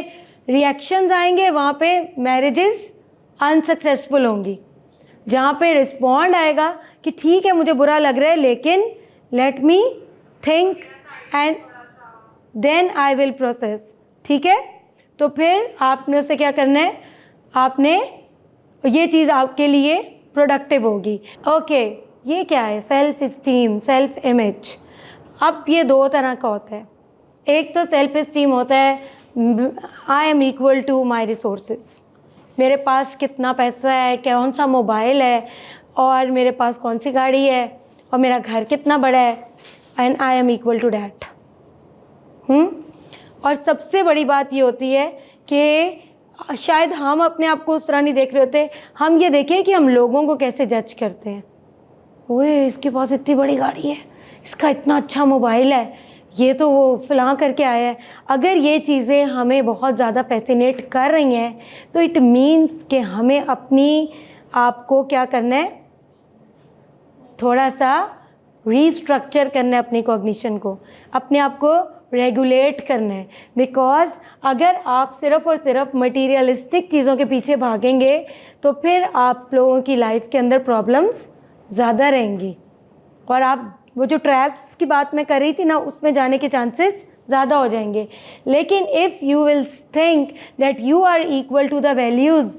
रिएक्शंस आएंगे वहाँ पे मैरिजेस अनसक्सेसफुल होंगी। जहाँ पे रिस्पॉन्ड आएगा कि ठीक है मुझे बुरा लग रहा है लेकिन let me think and then I will process, ठीक है। तो फिर आपने उससे क्या करना है, आपने ये चीज़ आपके लिए प्रोडक्टिव होगी। ओके, ये क्या है, सेल्फ इस्टीम, सेल्फ इमेज। अब ये दो तरह का होता है। एक तो सेल्फ इस्टीम होता है I am equal to my resources, मेरे पास कितना पैसा है, कौन सा मोबाइल है, और मेरे पास कौन सी गाड़ी है, और मेरा घर कितना बड़ा है, and I am equal to that. और सबसे बड़ी बात ये होती है कि शायद हम अपने आप को उस तरह नहीं देख रहे होते, हम ये देखें कि हम लोगों को कैसे जज करते हैं। ओए इसके पास इतनी बड़ी गाड़ी है, इसका इतना अच्छा मोबाइल है, ये तो वो फलां करके आया है। अगर ये चीज़ें हमें बहुत ज़्यादा फैसिनेट कर रही हैं तो इट मीन्स कि हमें अपनी आप को क्या करना है, थोड़ा सा रीस्ट्रक्चर करना है अपनी कॉग्निशन को, अपने आप को रेगुलेट करना है। बिकॉज अगर आप सिर्फ़ और सिर्फ मटीरियलिस्टिक चीज़ों के पीछे भागेंगे तो फिर आप लोगों की लाइफ के अंदर प्रॉब्लम्स ज़्यादा रहेंगी और आप वो जो ट्रैप्स की बात मैं कर रही थी ना उसमें जाने के चांसेस ज़्यादा हो जाएंगे। लेकिन if you will think that you are equal to the values,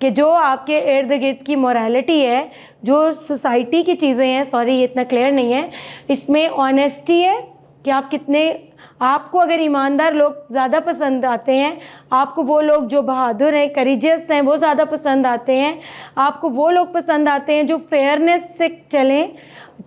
कि जो आपके इर्द गिर्द की मोरालिटी है, जो सोसाइटी की चीज़ें हैं, सॉरी ये इतना क्लियर नहीं है, इसमें ऑनेस्टी है कि आप कितने, आपको अगर ईमानदार लोग ज़्यादा पसंद आते हैं, आपको वो लोग जो बहादुर हैं, करेजियस हैं, वो ज़्यादा पसंद आते हैं, आपको वो लोग पसंद आते हैं जो फेयरनेस से चलें,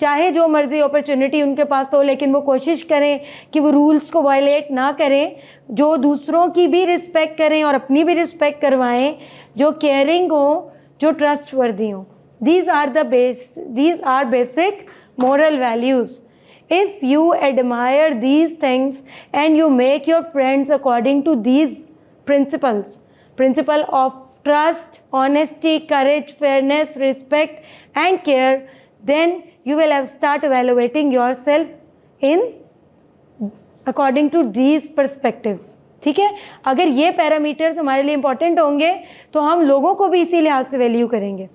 चाहे जो मर्ज़ी अपॉर्चुनिटी उनके पास हो लेकिन वो कोशिश करें कि वो रूल्स को वायलेट ना करें, जो दूसरों की भी रिस्पेक्ट करें और अपनी भी रिस्पेक्ट करवाएं, जो केयरिंग हो, जो ट्रस्टवर्दी हों। These are basic moral values. If you admire these things and you make your friends according to these principle of trust, honesty, courage, fairness, respect and care, then you will have start evaluating yourself in according to these perspectives. ठीक है, अगर ये पैरामीटर्स हमारे लिए इम्पॉर्टेंट होंगे तो हम लोगों को भी इसी लिहाज से वैल्यू करेंगे।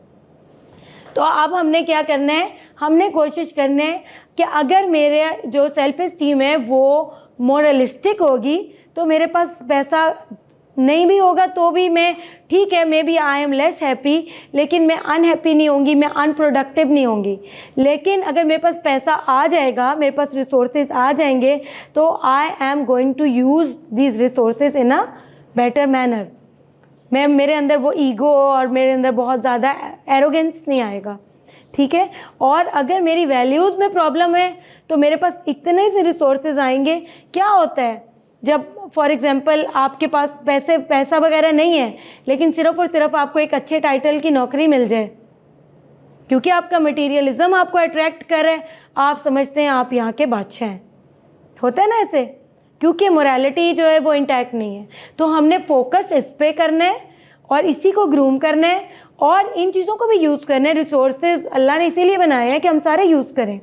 तो अब हमने क्या करना है, हमने कोशिश करना है कि अगर मेरे जो सेल्फ इस्टीम है वो मोरलिस्टिक होगी तो मेरे पास पैसा नहीं भी होगा तो भी मैं ठीक है, maybe I am less happy, लेकिन मैं अनहैप्पी नहीं होंगी, मैं अनप्रोडक्टिव नहीं होंगी। लेकिन अगर मेरे पास पैसा आ जाएगा, मेरे पास रिसोर्सेज आ जाएंगे तो I am going to use these resources in a better manner. मैं मेरे अंदर वो ईगो और मेरे अंदर बहुत ज़्यादा एरोगेंस नहीं आएगा। ठीक है, और अगर मेरी वैल्यूज़ में प्रॉब्लम है तो मेरे पास इतने से रिसोर्सेज आएंगे। क्या होता है जब फॉर एग्ज़ाम्पल आपके पास पैसा वगैरह नहीं है लेकिन सिर्फ़ और सिर्फ आपको एक अच्छे टाइटल की नौकरी मिल जाए, क्योंकि आपका मटीरियलिज्म आपको अट्रैक्ट कर रहा है, आप समझते हैं आप यहाँ के बादशाह हैं। होता है ना ऐसे, क्योंकि मोरालिटी जो है वो इंटैक्ट नहीं है। तो हमने फोकस इस पे करना है और इसी को ग्रूम करना है और इन चीज़ों को भी यूज़ करना है। रिसोर्सेज अल्लाह ने इसीलिए बनाए हैं कि हम सारे यूज़ करें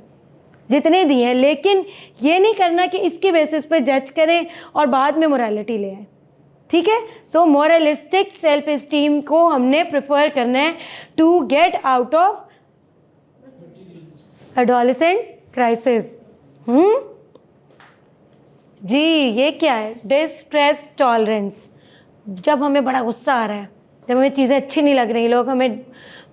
जितने दिए हैं, लेकिन ये नहीं करना कि इसके बेसिस पे जज करें और बाद में मोरालिटी ले आए। ठीक है, सो मोरलिस्टिक सेल्फ इस्टीम को हमने प्रेफर करना है to get out of adolescent crisis. जी, ये क्या है, डिस्ट्रेस टॉलरेंस। जब हमें बड़ा गुस्सा आ रहा है, जब हमें चीज़ें अच्छी नहीं लग रही, लोग हमें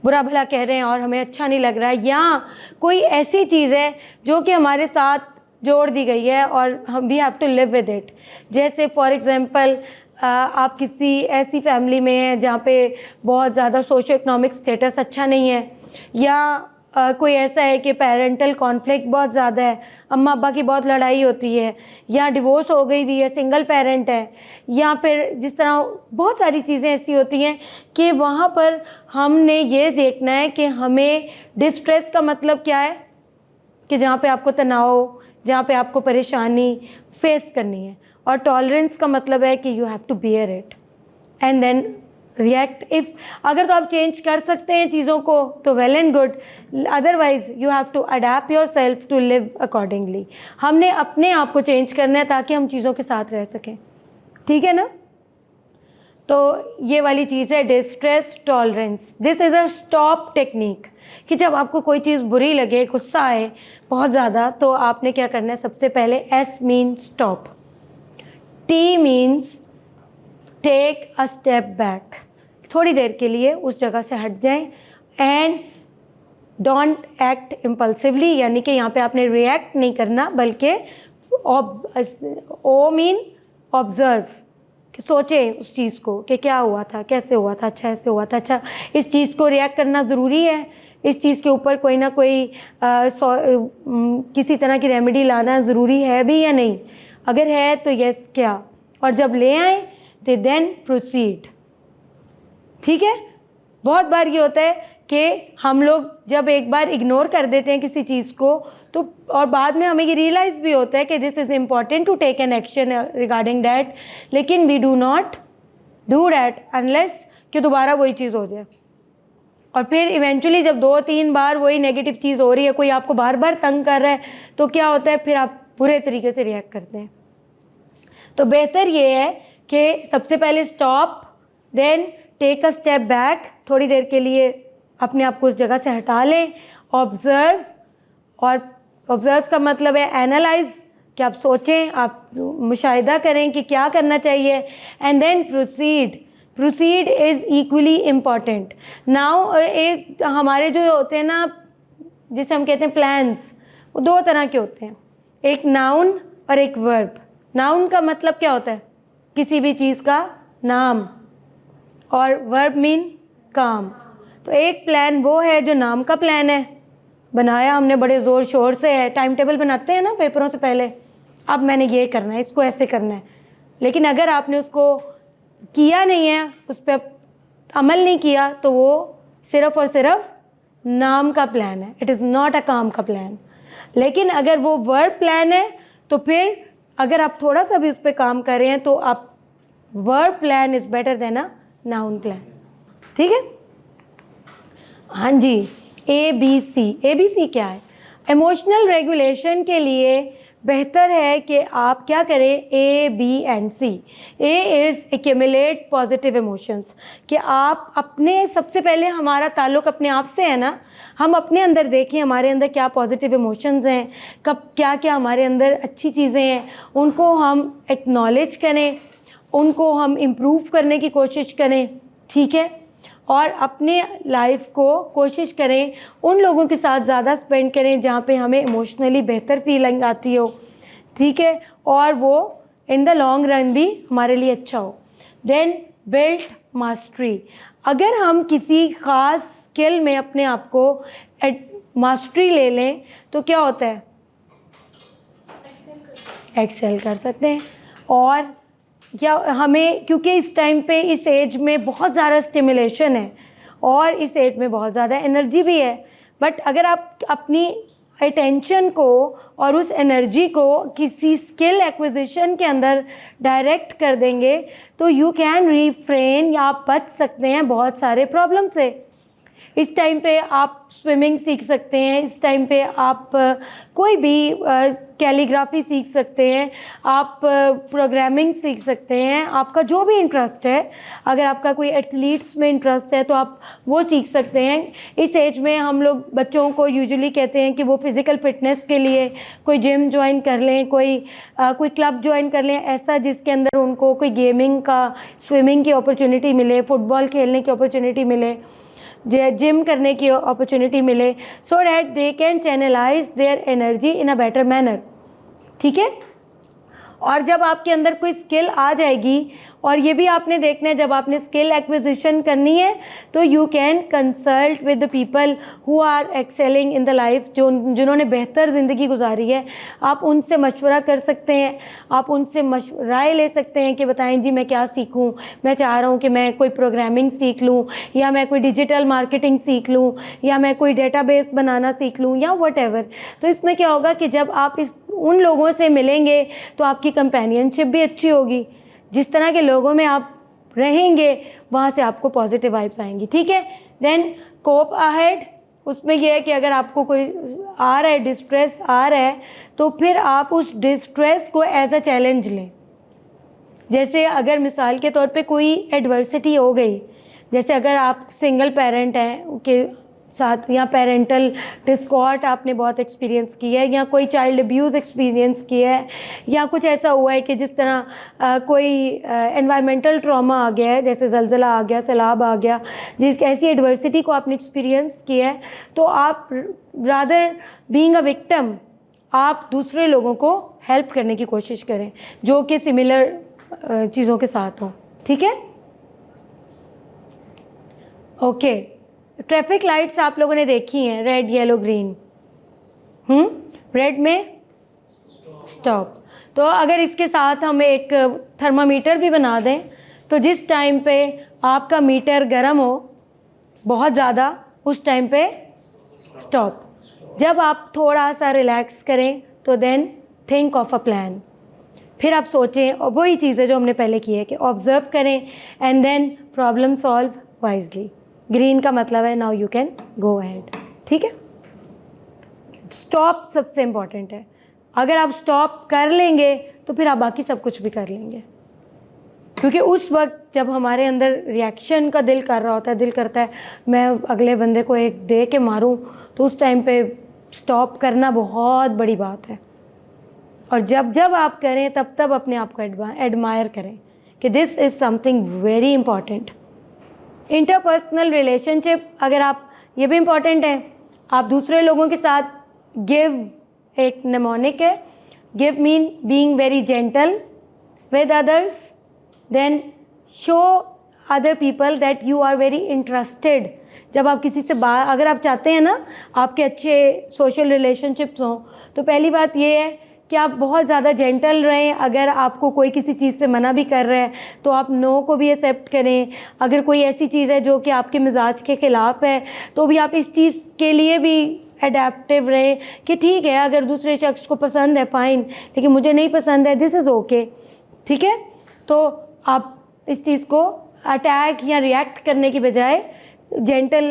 बुरा भला कह रहे हैं और हमें अच्छा नहीं लग रहा है, या कोई ऐसी चीज़ है जो कि हमारे साथ जोड़ दी गई है और हम we have to live with it. जैसे फॉर एग्ज़ाम्पल आप किसी ऐसी फैमिली में हैं जहाँ पे बहुत ज़्यादा सोशो इकोनॉमिक स्टेटस अच्छा नहीं है, या कोई ऐसा है कि पेरेंटल कॉन्फ्लिक्ट बहुत ज़्यादा है, अम्मा अब्बा की बहुत लड़ाई होती है, या डिवोर्स हो गई भी है, सिंगल पेरेंट है, या फिर जिस तरह बहुत सारी चीज़ें ऐसी होती हैं कि वहाँ पर हमने ये देखना है कि हमें डिस्ट्रेस का मतलब क्या है, कि जहाँ पे आपको तनाव, जहाँ पे आपको परेशानी फेस करनी है, और टॉलरेंस का मतलब है कि you have to bear it and then react. If अगर तो आप चेंज कर सकते हैं चीज़ों को तो well and good, otherwise you have to adapt yourself to live accordingly. हमने अपने आप को चेंज करना है ताकि हम चीज़ों के साथ रह सकें। ठीक है ना, तो ये वाली चीज़ है distress tolerance. This is a stop technique, कि जब आपको कोई चीज़ बुरी लगे, गुस्सा आए बहुत ज़्यादा, तो आपने क्या करना है, सबसे पहले S means stop, T means take a step back, थोड़ी देर के लिए उस जगह से हट जाएं, एंड डोंट एक्ट इम्पल्सिवली, यानी कि यहाँ पे आपने रिएक्ट नहीं करना, बल्कि ओ मीन ऑब्जर्व, कि सोचे उस चीज़ को कि क्या हुआ था, कैसे हुआ था, अच्छा ऐसे हुआ था, अच्छा इस चीज़ को रिएक्ट करना ज़रूरी है, इस चीज़ के ऊपर कोई ना कोई किसी तरह की रेमेडी लाना ज़रूरी है भी या नहीं, अगर है तो यस क्या, और जब ले आए तो देन प्रोसीड। ठीक है, बहुत बार ये होता है कि हम लोग जब एक बार इग्नोर कर देते हैं किसी चीज़ को तो और बाद में हमें ये रियलाइज़ भी होता है कि this is important to take an action regarding that, लेकिन we do not do that unless कि दोबारा वही चीज़ हो जाए। और फिर इवेंचुअली जब 2-3 बार वही नेगेटिव चीज़ हो रही है, कोई आपको बार बार तंग कर रहा है, तो क्या होता है, फिर आप बुरे तरीके से रिएक्ट करते हैं। तो बेहतर ये है कि सबसे पहले stop, then take a step back, थोड़ी देर के लिए अपने आप को उस जगह से हटा लें, ऑब्ज़र्व, और ऑब्ज़र्व का मतलब है एनालाइज, कि आप सोचें, आप मुशाहिदा करें कि क्या करना चाहिए, and then proceed. Proceed is equally important. Now एक हमारे जो होते हैं ना, जिसे हम कहते हैं प्लान्स, वो 2 तरह के होते हैं, एक नाउन और एक वर्ब। नाउन का मतलब क्या होता है, किसी भी चीज़ का नाम, और वर्ब मीन काम। तो एक प्लान वो है जो नाम का प्लान है, बनाया हमने बड़े ज़ोर शोर से है, टाइम टेबल बनाते हैं ना पेपरों से पहले, अब मैंने ये करना है, इसको ऐसे करना है, लेकिन अगर आपने उसको किया नहीं है, उस पर अमल नहीं किया, तो वो सिर्फ़ और सिर्फ नाम का प्लान है, इट इज़ नॉट अ काम का प्लान। लेकिन अगर वो वर्ब प्लान है, तो फिर अगर आप थोड़ा सा भी उस पर काम कर रहे हैं, तो आप verb plan is better than a noun plan. ठीक है, हाँ जी। ABC क्या है? इमोशनल रेगुलेशन के लिए बेहतर है कि आप क्या करें, ABNC। A is accumulate positive emotions, कि आप अपने, सबसे पहले हमारा ताल्लुक़ अपने आप से है ना, हम अपने अंदर देखें हमारे अंदर क्या पॉजिटिव इमोशंस हैं, कब क्या क्या हमारे अंदर अच्छी चीज़ें हैं, उनको हम एक्नॉलेज करें, उनको हम इम्प्रूव करने की कोशिश करें। ठीक है, और अपने लाइफ को कोशिश करें उन लोगों के साथ ज़्यादा स्पेंड करें जहाँ पे हमें इमोशनली बेहतर फीलिंग आती हो। ठीक है, और वो इन द लॉन्ग रन भी हमारे लिए अच्छा हो। Then build mastery. अगर हम किसी ख़ास स्किल में अपने आप को मास्टरी ले लें तो क्या होता है, एक्सेल कर सकते हैं। और क्या हमें, क्योंकि इस टाइम पे, इस एज में बहुत ज़्यादा स्टिमुलेशन है और इस एज में बहुत ज़्यादा एनर्जी भी है, बट अगर आप अपनी अटेंशन को और उस एनर्जी को किसी स्किल एक्विजिशन के अंदर डायरेक्ट कर देंगे तो यू कैन रिफ्रेन, या आप बच सकते हैं बहुत सारे प्रॉब्लम से। इस टाइम पे आप स्विमिंग सीख सकते हैं, इस टाइम पे आप कोई भी कैलीग्राफी सीख सकते हैं, आप प्रोग्रामिंग सीख सकते हैं, आपका जो भी इंटरेस्ट है, अगर आपका कोई एथलीट्स में इंटरेस्ट है तो आप वो सीख सकते हैं। इस एज में हम लोग बच्चों को यूजुअली कहते हैं कि वो फिज़िकल फिटनेस के लिए कोई जिम ज्वाइन कर लें, कोई क्लब ज्वाइन कर लें, ऐसा जिसके अंदर उनको कोई गेमिंग का, स्विमिंग की अपॉर्चुनिटी मिले, फुटबॉल खेलने की अपॉर्चुनिटी मिले, जिम करने की अपॉर्चुनिटी मिले, so that they can channelize their energy in a better manner. ठीक है, और जब आपके अंदर कोई स्किल आ जाएगी, और ये भी आपने देखना है, जब आपने स्किल एक्विजिशन करनी है तो you can consult with the people who are excelling in the life, जिन्होंने बेहतर ज़िंदगी गुजारी है। आप उनसे मशवरा कर सकते हैं, आप उनसे राय ले सकते हैं कि बताएं जी मैं क्या सीखूं, मैं चाह रहा हूं कि मैं कोई प्रोग्रामिंग सीख लूं, या मैं कोई डिजिटल मार्केटिंग सीख लूं, या मैं कोई डेटाबेस बनाना सीख लूं, या व्हाटएवर। तो इसमें क्या होगा कि जब आप उन लोगों से मिलेंगे तो आपकी कंपेनियनशिप भी अच्छी होगी, जिस तरह के लोगों में आप रहेंगे वहाँ से आपको पॉजिटिव वाइब्स आएंगी। ठीक है, देन कोप अहेड, उसमें यह है कि अगर आपको कोई आ रहा है, डिस्ट्रेस आ रहा है, तो फिर आप उस डिस्ट्रेस को एज अ चैलेंज लें। जैसे अगर मिसाल के तौर पे कोई एडवर्सिटी हो गई, जैसे अगर आप सिंगल पेरेंट हैं के साथ, या पेरेंटल डिस्कॉर्ड आपने बहुत एक्सपीरियंस किया है, या कोई चाइल्ड अब्यूज़ एक्सपीरियंस किया है, या कुछ ऐसा हुआ है कि जिस तरह कोई एनवायरमेंटल ट्रॉमा आ गया है, जैसे ज़लज़ला आ गया, सैलाब आ गया, जिस ऐसी एडवर्सिटी को आपने एक्सपीरियंस किया है, तो आप रादर बीइंग अ विक्टिम, आप दूसरे लोगों को हेल्प करने की कोशिश करें जो कि सिमिलर चीज़ों के साथ हों। ठीक है, ओके। ट्रैफिक लाइट्स आप लोगों ने देखी हैं, रेड येलो ग्रीन। रेड में स्टॉप। तो अगर इसके साथ हम एक थर्मामीटर भी बना दें, तो जिस टाइम पे आपका मीटर गर्म हो बहुत ज़्यादा, उस टाइम पे स्टॉप। जब आप थोड़ा सा रिलैक्स करें तो then think of a plan, फिर आप सोचें, और वही चीज़ है जो हमने पहले की है कि ऑब्जर्व करें and then problem solve wisely. Green का मतलब है now you can go ahead. ठीक है, स्टॉप सबसे इम्पॉर्टेंट है। अगर आप स्टॉप कर लेंगे तो फिर आप बाकी सब कुछ भी कर लेंगे, क्योंकि उस वक्त जब हमारे अंदर रिएक्शन का दिल कर रहा होता है, दिल करता है मैं अगले बंदे को एक दे के मारूं, तो उस टाइम पे स्टॉप करना बहुत बड़ी बात है। और जब जब आप करें तब तब अपने आप को एडमायर करें कि this is something very important. Interpersonal relationship, अगर आप, ये भी इम्पॉर्टेंट है, आप दूसरे लोगों के साथ गिव एक नेमोनिक है, give mean being very gentle with others, then show other people that you are very interested। जब आप किसी से अगर आप चाहते हैं ना आपके अच्छे सोशल रिलेशनशिप्स हों, तो पहली बात ये है कि आप बहुत ज़्यादा जेंटल रहें। अगर आपको कोई किसी चीज़ से मना भी कर रहा है तो आप नो को भी एक्सेप्ट करें। अगर कोई ऐसी चीज़ है जो कि आपके मिजाज के ख़िलाफ़ है तो भी आप इस चीज़ के लिए भी एडेप्टिव रहें कि ठीक है, अगर दूसरे शख्स को पसंद है फ़ाइन, लेकिन मुझे नहीं पसंद है, दिस इज़ ओके। ठीक है, तो आप इस चीज़ को अटैक या रिएक्ट करने की बजाय जेंटल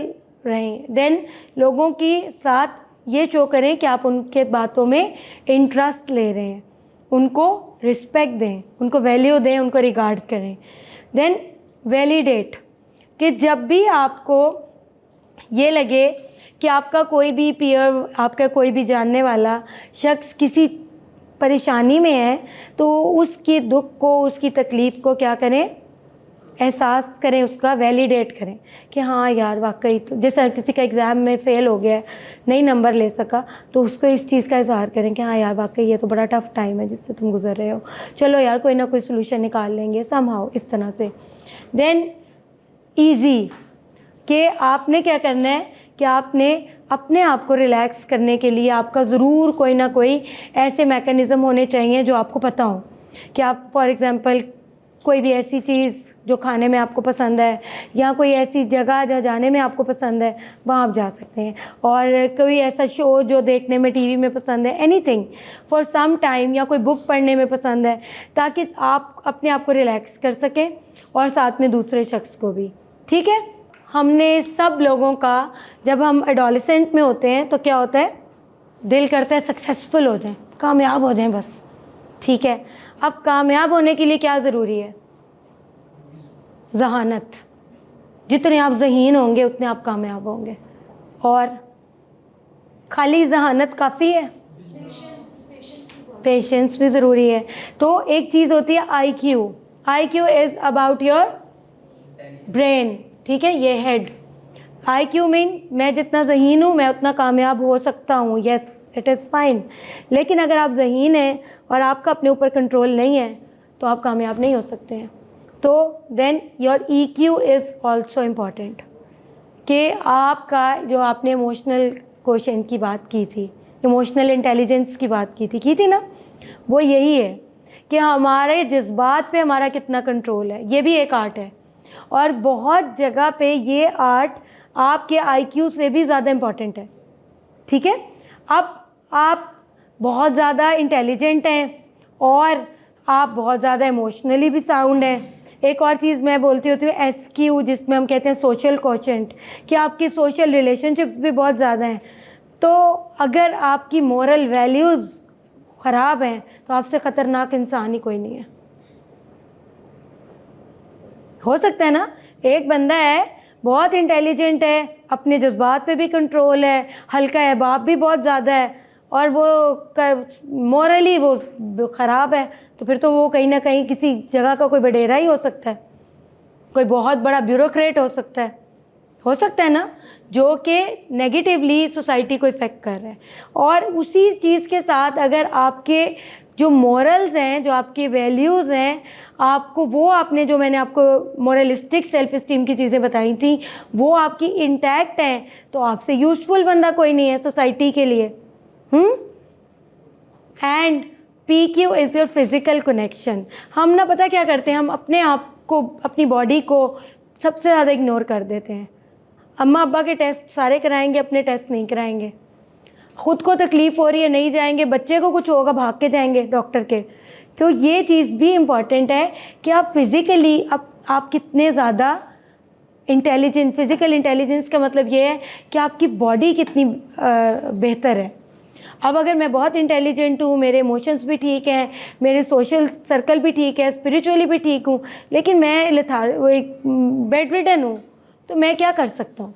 रहें। देन लोगों की साथ ये शो करें कि आप उनके बातों में इंटरेस्ट ले रहे हैं, उनको रिस्पेक्ट दें, उनको वैल्यू दें, उनको रिगार्ड करें। देन वैलिडेट, कि जब भी आपको ये लगे कि आपका कोई भी पीयर, आपका कोई भी जानने वाला शख्स किसी परेशानी में है, तो उसकी दुख को, उसकी तकलीफ़ को क्या करें, एहसास करें, उसका वैलिडेट करें कि हाँ यार वाकई, तो जैसे किसी का एग्ज़ाम में फ़ेल हो गया, नहीं नंबर ले सका, तो उसको इस चीज़ का इज़हार करें कि हाँ यार वाकई ये तो बड़ा टफ़ टाइम है जिससे तुम गुजर रहे हो, चलो यार कोई ना कोई सोल्यूशन निकाल लेंगे समहाउ, इस तरह से। देन ईज़ी, कि आपने क्या करना है कि आपने अपने आप को रिलैक्स करने के लिए आपका ज़रूर कोई ना कोई ऐसे मैकेनिज़्म होने चाहिए जो आपको पता हो कि आप फॉर एग्ज़ाम्पल कोई भी ऐसी चीज़ जो खाने में आपको पसंद है, या कोई ऐसी जगह जहाँ जाने में आपको पसंद है, वहाँ आप जा सकते हैं। और कोई ऐसा शो जो देखने में टीवी में पसंद है, एनीथिंग फॉर सम टाइम, या कोई बुक पढ़ने में पसंद है, ताकि आप अपने आप को रिलैक्स कर सकें और साथ में दूसरे शख्स को भी। ठीक है, हमने सब लोगों का, जब हम एडोलेसेंट में होते हैं तो क्या होता है, दिल करता है सक्सेसफुल हो जाएं, कामयाब हो जाएं बस। ठीक है, अब कामयाब होने के लिए क्या ज़रूरी है, ज़हानत। जितने आप ज़हीन होंगे उतने आप कामयाब होंगे, और खाली ज़हानत काफ़ी है, पेशेंस भी ज़रूरी है। तो एक चीज़ होती है IQ, IQ is about your brain. ठीक है, ये हेड। IQ मीन मैं जितना ज़हीन हूँ मैं उतना कामयाब हो सकता हूँ, येस इट इज़ फाइन। लेकिन अगर आप ज़हीन हैं और आपका अपने ऊपर कंट्रोल नहीं है तो आप कामयाब नहीं हो सकते हैं। तो then your EQ is also important, कि आपका जो आपने इमोशनल क्वेश्चन की बात की थी, इमोशनल इंटेलिजेंस की बात की थी ना, वो यही है कि हमारे जज्बात पे हमारा कितना कंट्रोल है। ये भी एक आर्ट है, और बहुत जगह पे ये आर्ट आपके IQ से भी ज़्यादा इम्पॉर्टेंट है। ठीक है, अब आप बहुत ज़्यादा इंटेलिजेंट हैं और आप बहुत ज़्यादा इमोशनली भी साउंड हैं। एक और चीज़ मैं बोलती होती हूँ SQ, जिसमें हम कहते हैं सोशल क्वोशेंट, कि आपकी सोशल रिलेशनशिप्स भी बहुत ज़्यादा हैं। तो अगर आपकी मोरल वैल्यूज़ ख़राब हैं तो आपसे ख़तरनाक इंसान ही कोई नहीं है। हो सकता है ना, एक बंदा है बहुत इंटेलिजेंट है, अपने जज्बात पे भी कंट्रोल है, हल्का अहबाब भी बहुत ज़्यादा है, और वो मोरली वो ख़राब है, तो फिर तो वो कहीं ना कहीं किसी जगह का कोई बडेरा ही हो सकता है, कोई बहुत बड़ा ब्यूरोक्रेट हो सकता है ना, जो कि नेगेटिवली सोसाइटी को इफ़ेक्ट कर रहा है। और उसी चीज़ के साथ अगर आपके जो मोरल्स हैं, जो आपकी वैल्यूज़ हैं, आपको वो आपने जो मैंने आपको मोरलिस्टिक सेल्फ इस्टीम की चीज़ें बताई थी, वो आपकी इंटैक्ट हैं, तो आपसे यूज़फुल बंदा कोई नहीं है सोसाइटी के लिए। And PQ is your physical connection. हम ना पता क्या करते हैं, हम अपने आप को, अपनी बॉडी को सबसे ज़्यादा इग्नोर कर देते हैं। अम्मा अब्बा के टेस्ट सारे कराएंगे, अपने टेस्ट नहीं कराएंगे। ख़ुद को तकलीफ़ हो रही है, नहीं जाएंगे, बच्चे को कुछ होगा भाग के जाएंगे डॉक्टर के। तो ये चीज़ भी इम्पॉर्टेंट है कि आप फिज़िकली आप कितने ज़्यादा इंटेलिजेंट, फ़िज़िकल इंटेलिजेंस का मतलब ये है कि आपकी बॉडी कितनी बेहतर है। अब अगर मैं बहुत इंटेलिजेंट हूँ, मेरे इमोशंस भी ठीक हैं, मेरे सोशल सर्कल भी ठीक है, स्पिरिचुअली भी ठीक हूँ, लेकिन मैं बेड रिडन हूँ, तो मैं क्या कर सकता हूँ?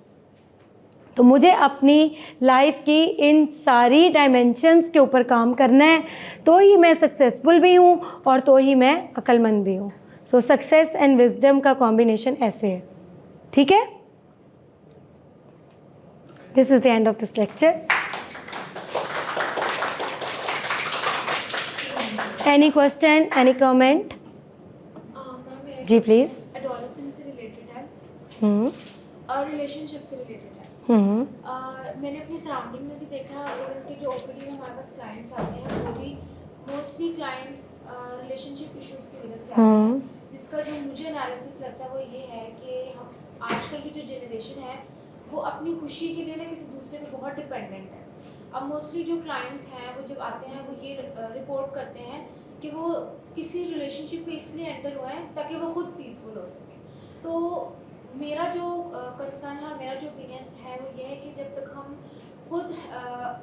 तो मुझे अपनी लाइफ की इन सारी डायमेंशंस के ऊपर काम करना है, तो ही मैं सक्सेसफुल भी हूँ और तो ही मैं अक्लमंद भी हूँ। सो सक्सेस एंड विजडम का कॉम्बिनेशन ऐसे है, ठीक है? This is the end of this lecture. Any question, any comment? जी प्लीज़। एडोलेसेंस से रिलेटेड है और रिलेशनशिप से रिलेटेड है। मैंने अपनी सराउंडिंग में भी देखा, इवन कि जो ओपीडी में हमारे पास क्लाइंट्स आते हैं वो भी मोस्टली क्लाइंट्स रिलेशनशिप इश्यूज की वजह से आते हैं। जिसका जो मुझे एनालिसिस लगता है वो ये है कि हम आजकल की जो जनरेशन है वो अपनी खुशी के लिए ना किसी दूसरे पे बहुत डिपेंडेंट है। अब मोस्टली जो क्लाइंट्स हैं वो जब आते हैं वो ये रिपोर्ट करते हैं कि वो किसी रिलेशनशिप पे इसलिए एंटर हुए हैं ताकि वो खुद पीसफुल हो सके। तो मेरा जो कंसर्न है और मेरा जो ओपिनियन है वो ये है कि जब तक हम खुद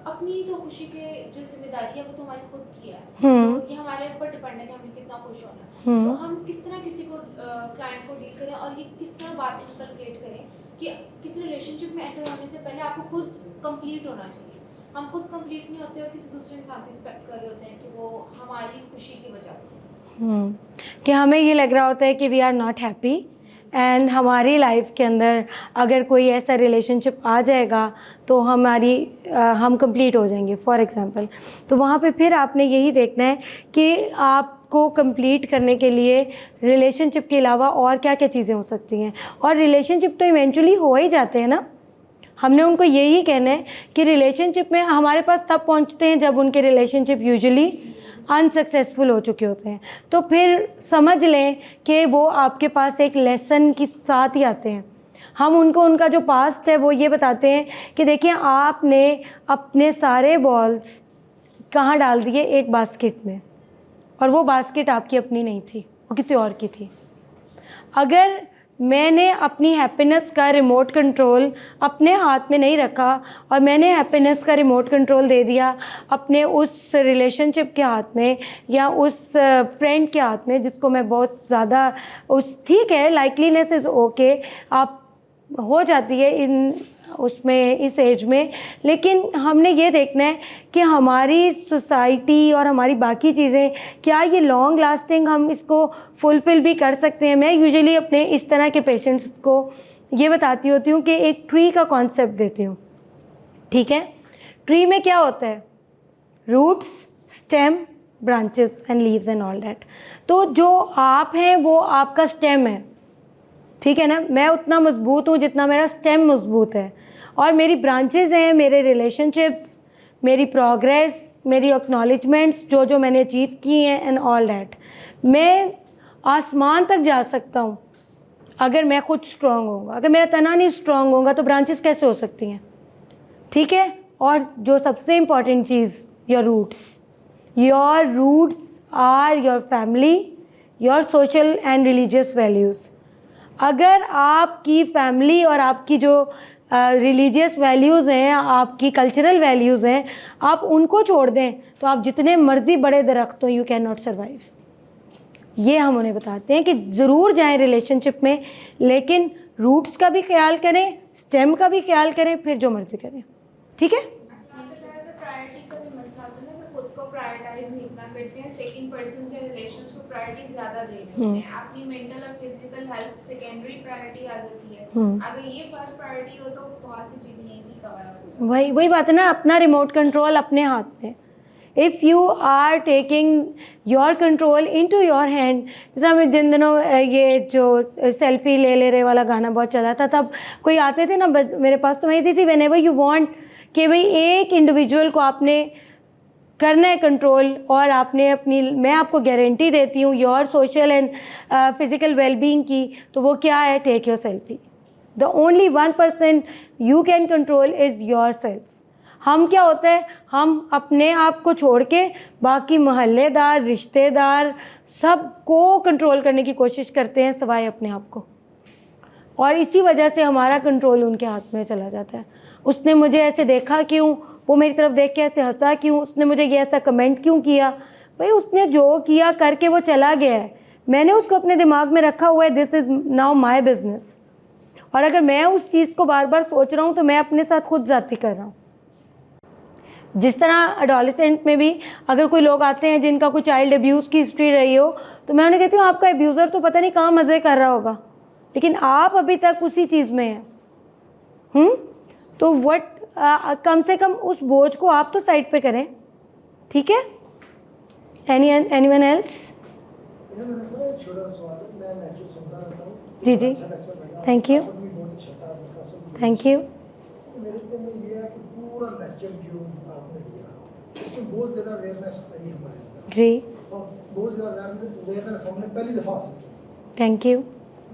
अपनी तो खुशी के जो जिम्मेदारी है वो तो हमारी खुद की है, तो ये हमारे ऊपर डिपेंडेंट है हमें कितना खुश होना है। तो हम किस तरह किसी को क्लाइंट को डील करें और ये किस तरह बात इंकलकेट करें कि किसी रिलेशनशिप में एंटर होने से पहले आपको खुद कंप्लीट होना चाहिए। हम खुद कंप्लीट नहीं होते और किसी दूसरे इंसान से एक्सपेक्ट कर रहे होते हैं कि वो हमारी खुशी की वजह कि हमें ये लग रहा होता है कि we are not happy and हमारी लाइफ के अंदर अगर कोई ऐसा रिलेशनशिप आ जाएगा तो हम कंप्लीट हो जाएंगे फॉर एग्ज़ाम्पल। तो वहाँ पे फिर आपने यही देखना है कि आपको कंप्लीट करने के लिए रिलेशनशिप के अलावा और क्या क्या चीज़ें हो सकती हैं, और रिलेशनशिप तो इवेंचुअली हो ही जाते हैं ना। हमने उनको यही कहना है कि रिलेशनशिप में हमारे पास तब पहुँचते हैं जब उनके रिलेशनशिप यूजुअली अनसक्सेसफुल हो चुके होते हैं। तो फिर समझ लें कि वो आपके पास एक लेसन के साथ ही आते हैं। हम उनको उनका जो पास्ट है वो ये बताते हैं कि देखिए आपने अपने सारे बॉल्स कहाँ डाल दिए, एक बास्केट में, और वो बास्केट आपकी अपनी नहीं थी, वो किसी और की थी। अगर मैंने अपनी हैप्पीनेस का रिमोट कंट्रोल अपने हाथ में नहीं रखा और मैंने हैप्पीनेस का रिमोट कंट्रोल दे दिया अपने उस रिलेशनशिप के हाथ में या उस फ्रेंड के हाथ में जिसको मैं बहुत ज़्यादा ठीक है, लाइकलीनेस इज़ ओके, आप हो जाती है इन उसमें इस एज में, लेकिन हमने ये देखना है कि हमारी सोसाइटी और हमारी बाकी चीज़ें क्या ये लॉन्ग लास्टिंग हम इसको फुलफ़िल भी कर सकते हैं। मैं यूजुअली अपने इस तरह के पेशेंट्स को ये बताती होती हूँ कि एक ट्री का कॉन्सेप्ट देती हूँ, ठीक है? ट्री में क्या होता है? Roots, stem, branches and leaves and all that. तो जो आप हैं वो आपका स्टेम है, ठीक है ना? मैं उतना मजबूत हूँ जितना मेरा स्टेम मजबूत है, और मेरी ब्रांचेस हैं मेरे रिलेशनशिप्स, मेरी प्रोग्रेस, मेरी एक्नॉलेजमेंट्स जो जो मैंने अचीव की हैं एंड ऑल दैट। मैं आसमान तक जा सकता हूँ अगर मैं खुद स्ट्रॉन्ग होऊंगा। अगर मेरा तना नहीं स्ट्रॉन्ग होगा तो ब्रांचेस कैसे हो सकती हैं, ठीक है? और जो सबसे इम्पॉर्टेंट चीज़, your roots are your family, your social and religious values. अगर आपकी फैमिली और आपकी जो रिलीजियस वैल्यूज़ हैं, आपकी कल्चरल वैल्यूज़ हैं, आप उनको छोड़ दें तो आप जितने मर्ज़ी बड़े दरख्त हो, यू कैन नॉट सर्वाइव। ये हम उन्हें बताते हैं कि ज़रूर जाएं रिलेशनशिप में, लेकिन रूट्स का भी ख्याल करें, स्टेम का भी ख्याल करें, फिर जो मर्ज़ी करें, ठीक है? प्रायोरिटी का भी मसला आता है ना कि खुद को प्रायोरिटाइज नहीं इतना करते हैं, सेकंड पर्सन या रिलेशंस को प्रायोरिटी ज़्यादा दे रहे होते हैं। अपनी मेंटल और फिजिकल हेल्थ सेकेंडरी प्रायोरिटी आ जाती है। अगर ये फर्स्ट प्रायोरिटी हो तो बहुत सी चीज़ें ये भी कवर हो जाती है। वही बात है ना, अपना रिमोट कंट्रोल अपने हाथ में। If you are taking your control into your hand, जैसे मैं जिन दिनों ये जो सेल्फी ले रहे वाला गाना बहुत चला था, तब कोई आते थे ना मेरे पास, तो वही थी व्हेनेवर यू वांट कि भाई एक इंडिविजुअल को आपने करना है कंट्रोल, और आपने अपनी, मैं आपको गारंटी देती हूँ your social and physical wellbeing की, तो वो क्या है? Take your selfie. The only 1% you can control is yourself. हम क्या होता है, हम अपने आप को छोड़ के बाकी मोहल्लेदार, रिश्तेदार सबको कंट्रोल करने की कोशिश करते हैं सिवाय अपने आप को, और इसी वजह से हमारा कंट्रोल उनके हाथ में चला जाता है। उसने मुझे ऐसे देखा क्यों, वो मेरी तरफ देख के ऐसे हंसा क्यों, उसने मुझे ये ऐसा कमेंट क्यों किया। भाई उसने जो किया करके वो चला गया है, मैंने उसको अपने दिमाग में रखा हुआ है, this is now my business. और अगर मैं उस चीज़ को बार बार सोच रहा हूँ तो मैं अपने साथ खुद ज़्यादती कर रहा हूँ। जिस तरह एडोलेसेंट में भी अगर कोई लोग आते हैं जिनका कोई चाइल्ड अब्यूज़ की हिस्ट्री रही हो, तो मैं उन्हें कहती हूँ आपका अब्यूज़र तो पता नहीं कहाँ मज़े कर रहा होगा, लेकिन आप अभी तक उसी चीज़ में हैं। तो कम से कम उस बोझ को आप तो साइड पे करें, ठीक है। Anyone else? छोटा सवाल है, मैं लेक्चर सुनता रहता हूँ। जी जी, थैंक यू थैंक यू। मेरे दिल में ये है कि पूरा लेक्चर जो आपने दिया इसमें बहुत ज़्यादा अवेयरनेस आई हमारे अंदर, जी और बहुत ज़्यादा अवेयरनेस हमने पहली दफ़ा हासिल की। Thank you.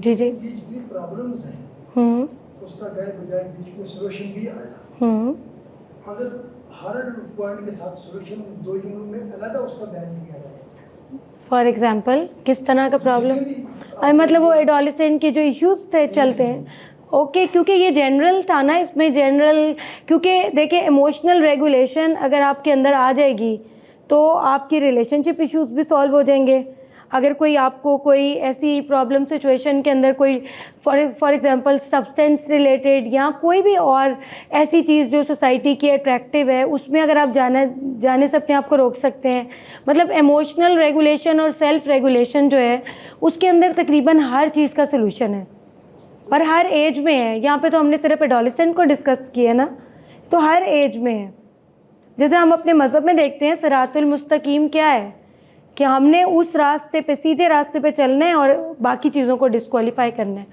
जी जी। जितनी प्रॉब्लम्स हैं उसका गए बजाय बीच में सोल्यूशन भी आया। अगर हर पॉइंट के साथ सोल्यूशन 2 जुमलों में अलग उसका बयान किया जाए। फॉर एग्जांपल किस तरह का प्रॉब्लम? मतलब वो एडोलेसेंट के जो इश्यूज थे चलते हैं, ओके क्योंकि ये जनरल था ना, इसमें जनरल, क्योंकि देखिए इमोशनल रेगुलेशन अगर आपके अंदर आ जाएगी तो आपकी रिलेशनशिप इश्यूज भी सॉल्व हो जाएंगे। अगर कोई आपको कोई ऐसी प्रॉब्लम सिचुएशन के अंदर कोई फॉर एग्जांपल सब्सटेंस रिलेटेड या कोई भी और ऐसी चीज़ जो सोसाइटी की अट्रैक्टिव है, उसमें अगर आप जाने से अपने आप को रोक सकते हैं। मतलब इमोशनल रेगुलेशन और सेल्फ रेगुलेशन जो है उसके अंदर तकरीबन हर चीज़ का सलूशन है और हर एज में है। यहाँ पे तो हमने सिर्फ एडोलेसेंट को डिस्कस किया ना, तो हर एज में है। जैसे हम अपने मज़हब में देखते हैं सिरातुल मुस्तकीम क्या है कि हमने उस रास्ते पे, सीधे रास्ते पे चलना है और बाकी चीज़ों को डिस्क्वालीफाई करना है,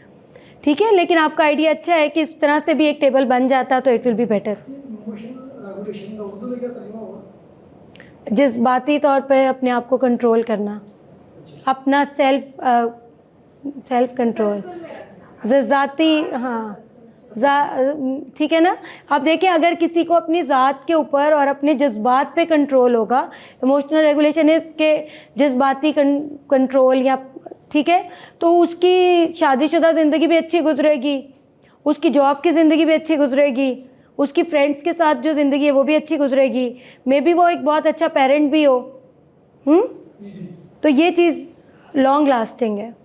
ठीक है। लेकिन आपका आइडिया अच्छा है कि इस तरह से भी एक टेबल बन जाता तो it will be better. Emotional regulation का उर्दू में क्या तर्जुमा होगा? जज्बाती तौर पे अपने आप को कंट्रोल करना, अपना सेल्फ कंट्रोल, ज़ाती, हाँ ठीक है ना। आप देखिए अगर किसी को अपनी ज़ात के ऊपर और अपने जज्बात पे कंट्रोल होगा, इमोशनल रेगुलेशन इसके जज्बाती कंट्रोल या, ठीक है, तो उसकी शादीशुदा ज़िंदगी भी अच्छी गुजरेगी, उसकी जॉब की ज़िंदगी भी अच्छी गुजरेगी, उसकी फ्रेंड्स के साथ जो ज़िंदगी है वो भी अच्छी गुजरेगी, मे बी वो एक बहुत अच्छा पेरेंट भी हो। तो ये चीज़ लॉन्ग लास्टिंग है।